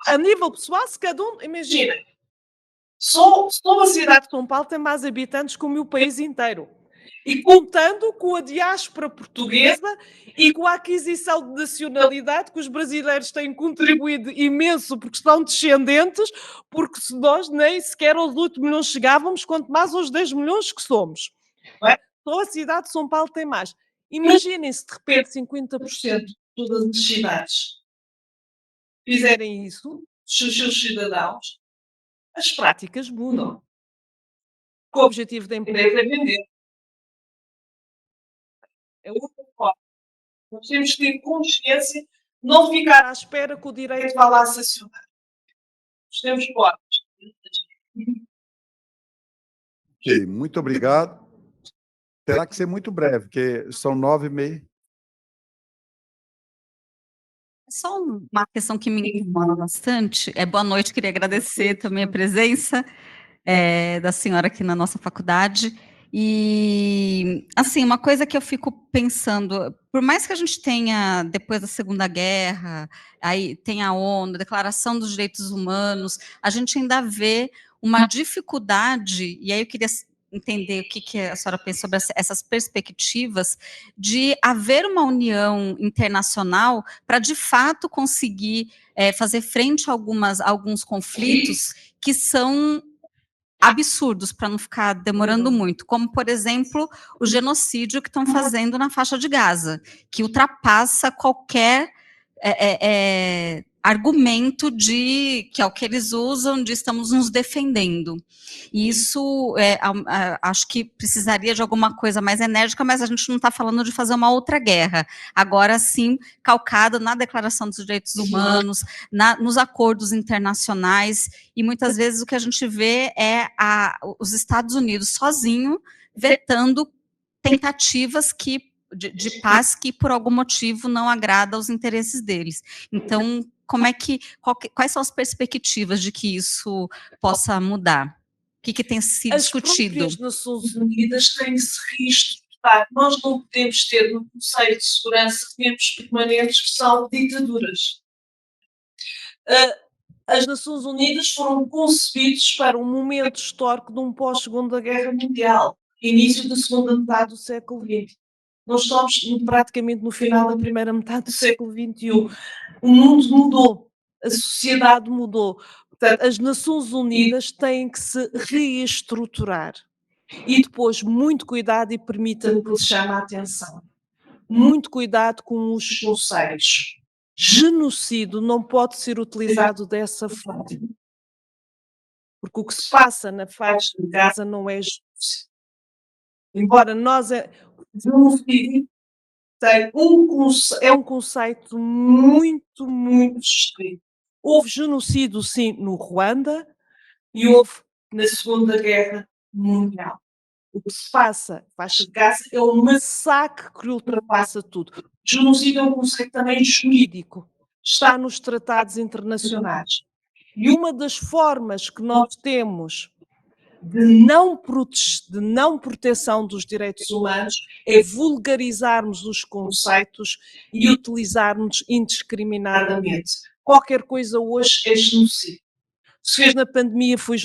a nível pessoal, se cada um, imagina, Só a cidade de São Paulo tem mais habitantes que o meu país inteiro. E contando com a diáspora portuguesa e com a aquisição de nacionalidade, que os brasileiros têm contribuído imenso porque são descendentes, porque se nós nem sequer aos 8 milhões chegávamos, quanto mais aos 10 milhões que somos. Não é? Só a cidade de São Paulo tem mais. Imaginem-se, de repente, 50% de todas as cidades fizerem isso, os seus cidadãos, as práticas mudam. O objetivo da empresa é vender. É outra forma. Nós temos que ter consciência, não ficar à espera que o direito vá lá sancionar. Nós temos formas. Ok, muito obrigado. Terá que ser muito breve, porque são 9h30. Só uma questão que me incomoda bastante. Boa noite, queria agradecer também a presença da senhora aqui na nossa faculdade. E, assim, uma coisa que eu fico pensando, por mais que a gente tenha, depois da Segunda Guerra, aí tem a ONU, a Declaração dos Direitos Humanos, a gente ainda vê uma dificuldade, e aí eu queria entender o que a senhora pensa sobre essas perspectivas de haver uma união internacional para, de fato, conseguir fazer frente a alguns conflitos que são absurdos, para não ficar demorando muito, como, por exemplo, o genocídio que estão fazendo na faixa de Gaza, que ultrapassa qualquer argumento que é o que eles usam de estamos nos defendendo. E isso, acho que precisaria de alguma coisa mais enérgica, mas a gente não está falando de fazer uma outra guerra. Agora sim, calcada na Declaração dos Direitos Humanos, nos acordos internacionais, e muitas vezes o que a gente vê é os Estados Unidos sozinho vetando tentativas de paz que, por algum motivo, não agrada aos interesses deles. Então, quais são as perspectivas de que isso possa mudar? O que tem sido discutido? As próprias Nações Unidas têm que se reestruturar. Nós não podemos ter no Conselho de Segurança membros permanentes que são ditaduras. As Nações Unidas foram concebidas para um momento histórico de um pós-Segunda Guerra Mundial, início da segunda metade do século XX. Nós estamos praticamente no final da primeira metade do século XXI. O mundo mudou, a sociedade mudou. Portanto, as Nações Unidas têm que se reestruturar. E depois, muito cuidado, e permita-me que lhe chame a atenção, muito cuidado com os conceitos. Genocídio não pode ser utilizado dessa forma. Porque o que se passa na faixa de Gaza não é genocídio. Embora genocídio é um conceito muito, muito estrito. Houve genocídio, sim, no Ruanda e houve na Segunda Guerra Mundial. O que se passa na faixa de Gaza é um massacre que ultrapassa tudo. O genocídio é um conceito também jurídico. Está nos tratados internacionais. E uma das formas que nós temos de não proteção dos direitos humanos é vulgarizarmos os conceitos e utilizarmos indiscriminadamente. Qualquer coisa hoje é genocídio. Se fez na pandemia foi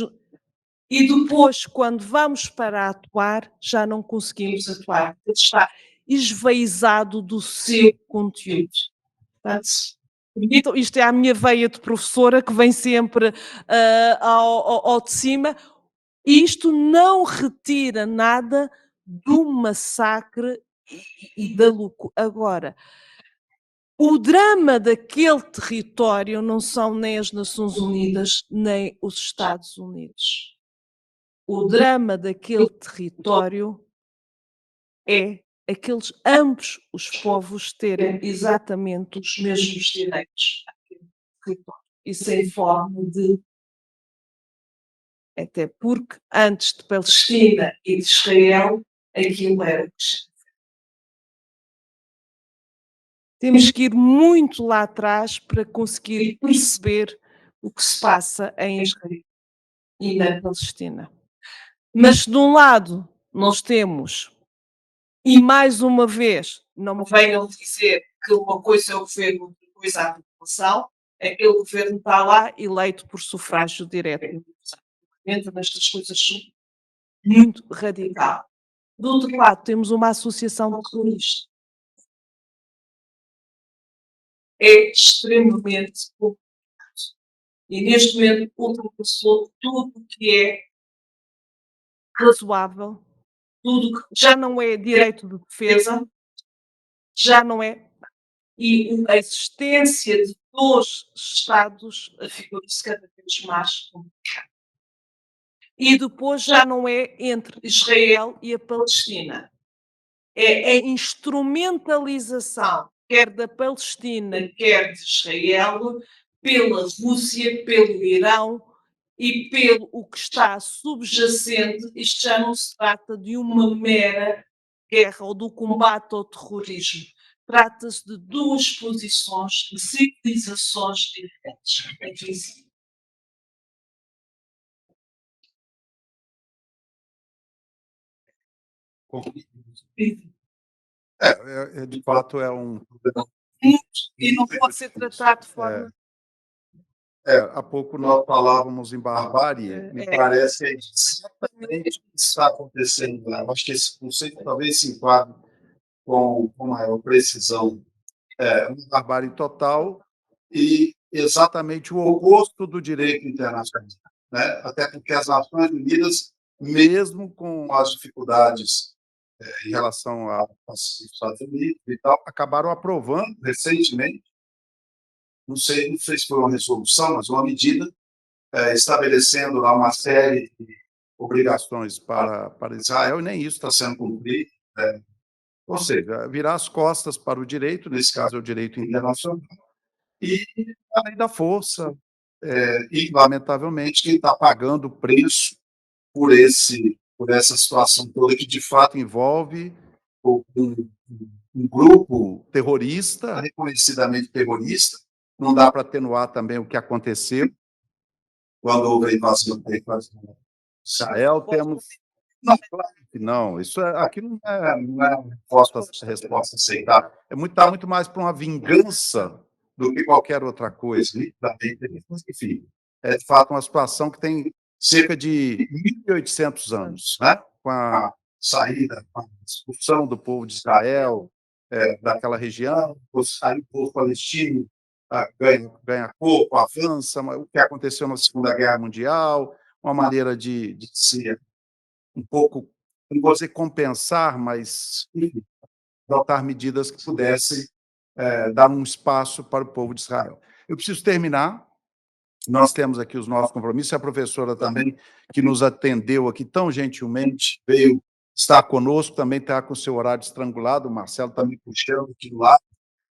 e depois, quando vamos para atuar, já não conseguimos atuar. Está esvaizado do seu conteúdo. Portanto, isto é a minha veia de professora que vem sempre ao de cima. Isto não retira nada do massacre e da loucura. Agora, o drama daquele território não são nem as Nações Unidas, nem os Estados Unidos. O drama daquele território é ambos os povos terem exatamente os mesmos direitos. E sem forma de... Até porque, antes de Palestina e de Israel, aquilo era... Temos que ir muito lá atrás para conseguir perceber o que se passa em Israel e na Palestina. Mas, de um lado, nós temos, e mais uma vez, não me venham dizer que uma coisa é o governo, outra coisa é a população, aquele governo está lá eleito por sufrágio direto. entra nestas coisas muito radical. Do outro lado, temos uma associação terrorista. É extremamente complicado. E neste momento ultrapassou tudo o que é razoável, tudo que já não é direito de defesa, já não é. E a existência de dois Estados ficou-se cada vez mais complicada. E depois já não é entre Israel e a Palestina. É a instrumentalização, quer da Palestina, quer de Israel, pela Rússia, pelo Irão e pelo o que está subjacente. Isto já não se trata de uma mera guerra ou do combate ao terrorismo. Trata-se de duas posições de civilizações diferentes. Enfim, de fato, é um problema. E não pode ser tratado de forma. Há pouco nós falávamos em barbárie. Me parece que é exatamente o que está acontecendo lá. Eu acho que esse conceito talvez se enquadre com maior precisão. Uma barbárie total e exatamente o oposto do direito internacional, né? Até porque as Nações Unidas, mesmo com as dificuldades em relação aos Estados Unidos e tal, acabaram aprovando recentemente, não sei se foi uma resolução, mas uma medida estabelecendo lá uma série de obrigações para Israel, e nem isso está sendo cumprido. Ou seja, virar as costas para o direito, nesse caso é o direito internacional, e a lei da força. E, lamentavelmente, quem está pagando o preço por essa situação toda, que de fato envolve um grupo terrorista, reconhecidamente terrorista. Não dá para atenuar também o que aconteceu quando houve a invasão de Israel. Temos. Não, claro que não. Isso aqui não é uma resposta aceitável. Está muito mais para uma vingança do que qualquer outra coisa. Enfim, é de fato uma situação que tem cerca de 1.800 anos, né? Com a saída, com a expulsão do povo de Israel daquela região, aí o povo palestino ganha corpo, avança, o que aconteceu na Segunda Guerra Mundial, uma maneira de ser um pouco, não vou dizer compensar, mas enfim, adotar medidas que pudessem dar um espaço para o povo de Israel. Eu preciso terminar. Nós temos aqui os nossos compromissos. A professora também, que nos atendeu aqui tão gentilmente, veio estar conosco, também está com o seu horário estrangulado. O Marcelo está me puxando aqui do lado.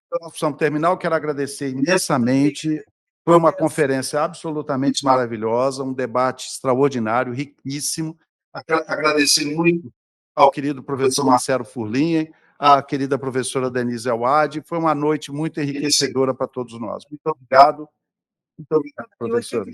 Então, nós precisamos terminar. Eu quero agradecer imensamente. Foi uma conferência absolutamente maravilhosa, um debate extraordinário, riquíssimo. Agradecer muito ao querido professor Marcelo Furlinha, à querida professora Denise Awad. Foi uma noite muito enriquecedora para todos nós. Muito obrigado. Muito obrigado, professora.